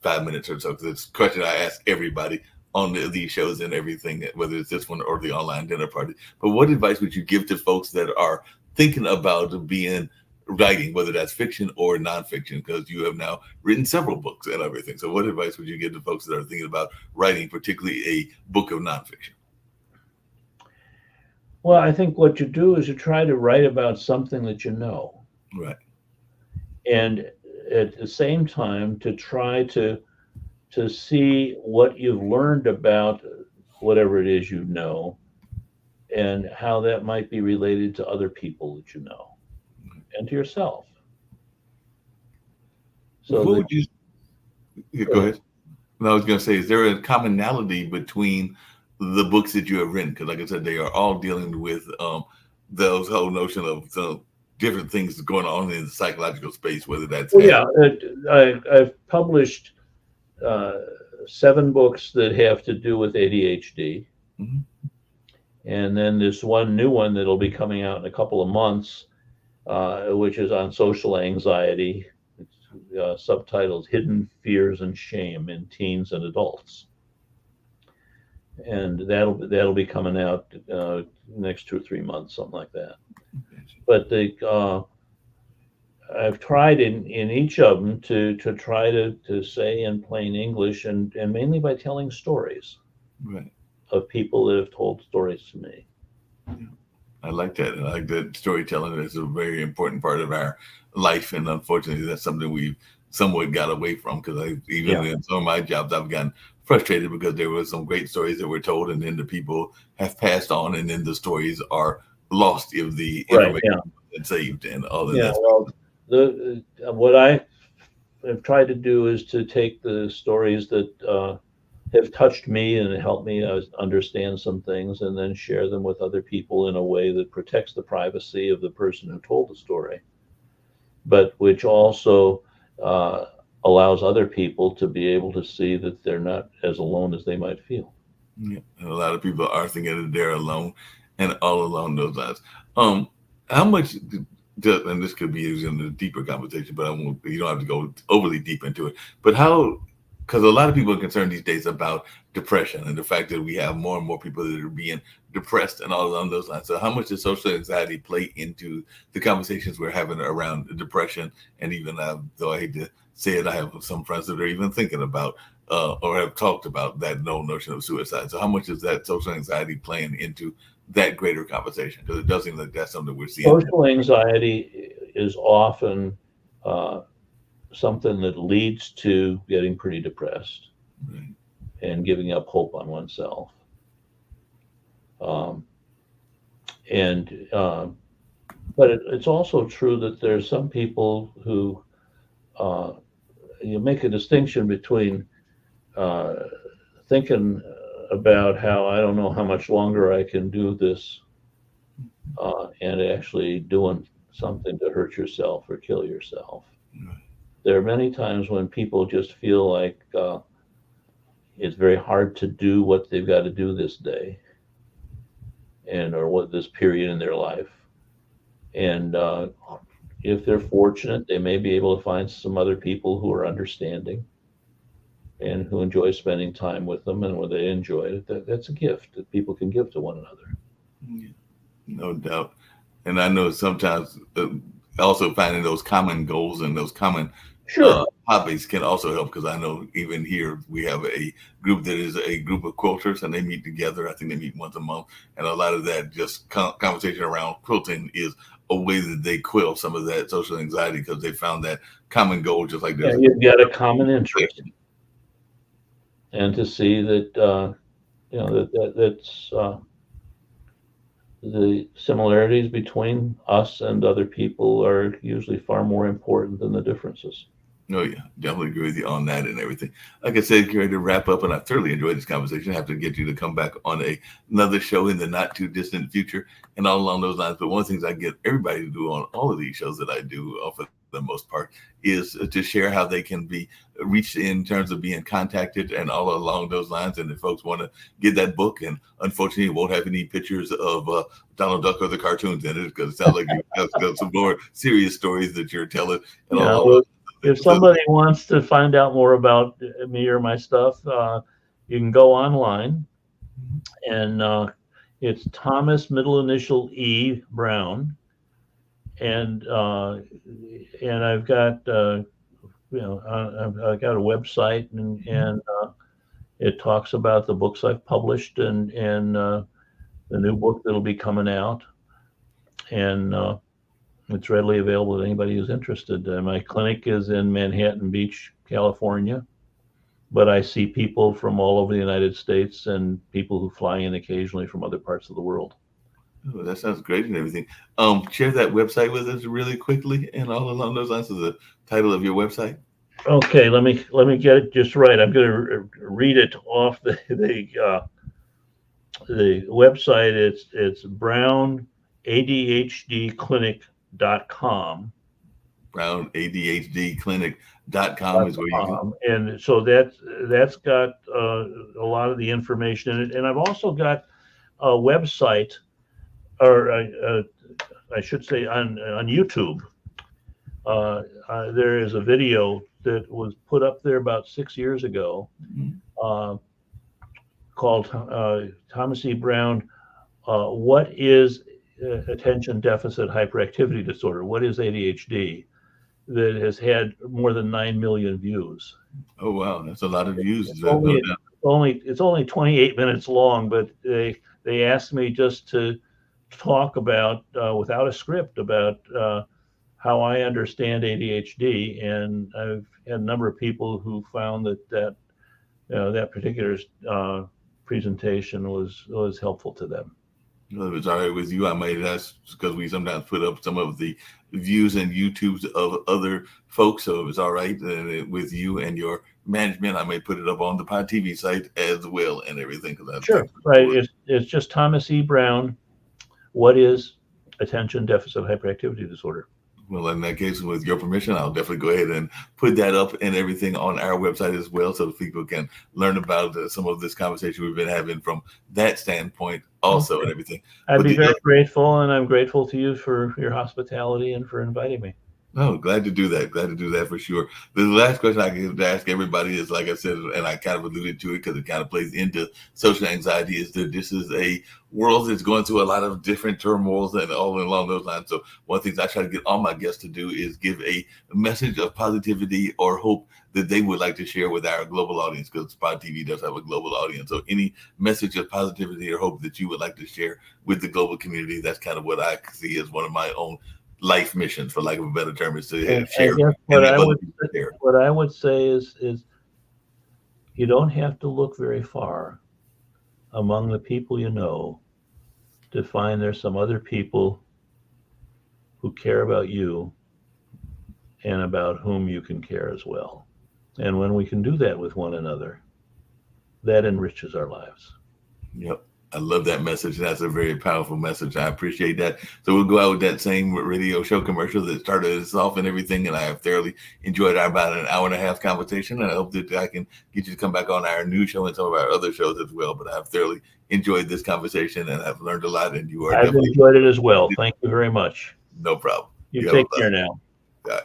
5 minutes or so, because it's a question I ask everybody on these shows and everything, whether it's this one or the online dinner party. But what advice would you give to folks that are thinking about being writing, whether that's fiction or nonfiction, because you have now written several books and everything. So what advice would you give to folks that are thinking about writing, particularly a book of nonfiction? Well, I think what you do is you try to write about something that you know, Right. and at the same time to try to see what you've learned about whatever it is you know and how that might be related to other people that you know and to yourself. So What that, would you, yeah, go ahead. And I was going to say, is there a commonality between the books that you have written? Because, like I said, they are all dealing with those whole notion of different things going on in the psychological space, whether that's well, yeah, I've published uh, 7 books that have to do with ADHD. Mhm. And then this one new one that'll be coming out in a couple of months, which is on social anxiety. It's subtitled Hidden Fears and Shame in Teens and Adults. And that'll be coming out next 2 or 3 months, something like that. But I've tried in each of them to try to say in plain English and mainly by telling stories Right. of people that have told stories to me. I like that. I like that storytelling is a very important part of our life, and unfortunately, that's something we've somewhat got away from. Because even Yeah. in some of my jobs, I've gotten frustrated because there were some great stories that were told, and then the people have passed on, and then the stories are lost if the Right. information Yeah. is saved and all of Yeah. that. Well, what I have tried to do is to take the stories that have touched me and helped me understand some things, and then share them with other people in a way that protects the privacy of the person who told the story, but which also uh, allows other people to be able to see that they're not as alone as they might feel. Yeah, and a lot of people are thinking that they're alone, and all along those lines. Um, how much? And this could be used in a deeper conversation, but I won't. You don't have to go overly deep into it. But how? Because a lot of people are concerned these days about depression and the fact that we have more and more people that are being depressed and all along those lines. So, how much does social anxiety play into the conversations we're having around depression? And even though I hate to say it, I have some friends that are even thinking about or have talked about that no notion of suicide. So how much is that social anxiety playing into that greater conversation? Because it does seem like that's something we're seeing. Social anxiety is often uh, something that leads to getting pretty depressed Right. and giving up hope on oneself. Um, and but it's also true that there's some people who uh, you make a distinction between uh, thinking about how I don't know how much longer I can do this, and actually doing something to hurt yourself or kill yourself. Right. There are many times when people just feel like it's very hard to do what they've got to do this day, and or what this period in their life. And if they're fortunate, they may be able to find some other people who are understanding and who enjoy spending time with them, and where they enjoy it. That's a gift that people can give to one another. Yeah, no doubt. And I know sometimes also finding those common goals and those common Sure. hobbies can also help, because I know even here we have a group that is a group of quilters, and they meet together. I think they meet once a month, and a lot of that just conversation around quilting is a way that they quell some of that social anxiety, because they found that common goal, just like Yeah, this. you've got a common interest, and to see that that's the similarities between us and other people are usually far more important than the differences. Oh yeah, definitely agree with you on that and everything. Like I said, getting ready to wrap up, and I thoroughly enjoyed this conversation. I have to get you to come back on another show in the not too distant future, and all along those lines. But one of the things I get everybody to do on all of these shows that I do, for the most part, is to share how they can be reached in terms of being contacted and all along those lines. And if folks want to get that book, and unfortunately, it won't have any pictures of Donald Duck or the cartoons in it, because it sounds like you have some more serious stories that you're telling. And Yeah, all well, along if somebody wants to find out more about me or my stuff, You can go online, and it's Thomas middle initial E Brown, and I've got I've got a website, and it talks about the books I've published, and the new book that'll be coming out, and it's readily available to anybody who's interested. My clinic is in Manhattan Beach, California, but I see people from all over the United States and people who fly in occasionally from other parts of the world. Oh, that sounds great and everything. Share that website with us really quickly and all along those lines of the title of your website. Okay, let me get it just right. I'm going to read it off the website. It's brownadhdclinic.com. brownadhdclinic.com is where you can. And so that's got a lot of the information in it. And I've also got a website, or I should say on YouTube. There is a video that was put up there about 6 years ago, called Thomas E. Brown, What is Attention Deficit Hyperactivity Disorder? What is ADHD? That has had more than 9 million views. Oh wow, that's a lot of views. It's only 28 minutes long, but they asked me just to talk about without a script about how I understand ADHD, and I've had a number of people who found that particular presentation was helpful to them. Well, if it's all right with you, I might ask, because we sometimes put up some of the views and YouTubes of other folks. So if it's all right with you and your management, I may put it up on the Pod TV site as well and everything. Sure, right. It's just Thomas E. Brown. What is attention deficit hyperactivity disorder? Well, in that case, with your permission, I'll definitely go ahead and put that up and everything on our website as well, so that people can learn about some of this conversation we've been having from that standpoint also, and everything. I'd be very grateful, and I'm grateful to you for your hospitality and for inviting me. No, glad to do that. Glad to do that for sure. The last question I give to ask everybody is, like I said, and I kind of alluded to it because it kind of plays into social anxiety, is that this is a world that's going through a lot of different turmoils and all along those lines. So one of the things I try to get all my guests to do is give a message of positivity or hope that they would like to share with our global audience, because Pod TV does have a global audience. So any message of positivity or hope that you would like to share with the global community, that's kind of what I see as one of my own life missions, for lack of a better term, is to share. What I would say is you don't have to look very far among the people you know to find there's some other people who care about you and about whom you can care as well. And when we can do that with one another, that enriches our lives. Yep. I love that message. That's a very powerful message. I appreciate that. So we'll go out with that same radio show commercial that started us off and everything. And I have thoroughly enjoyed our about an hour and a half conversation. And I hope that I can get you to come back on our new show and some of our other shows as well. But I've thoroughly enjoyed this conversation, and I've learned a lot. And you are. I've enjoyed it as well. Thank you very much. No problem. You take care now. Bye.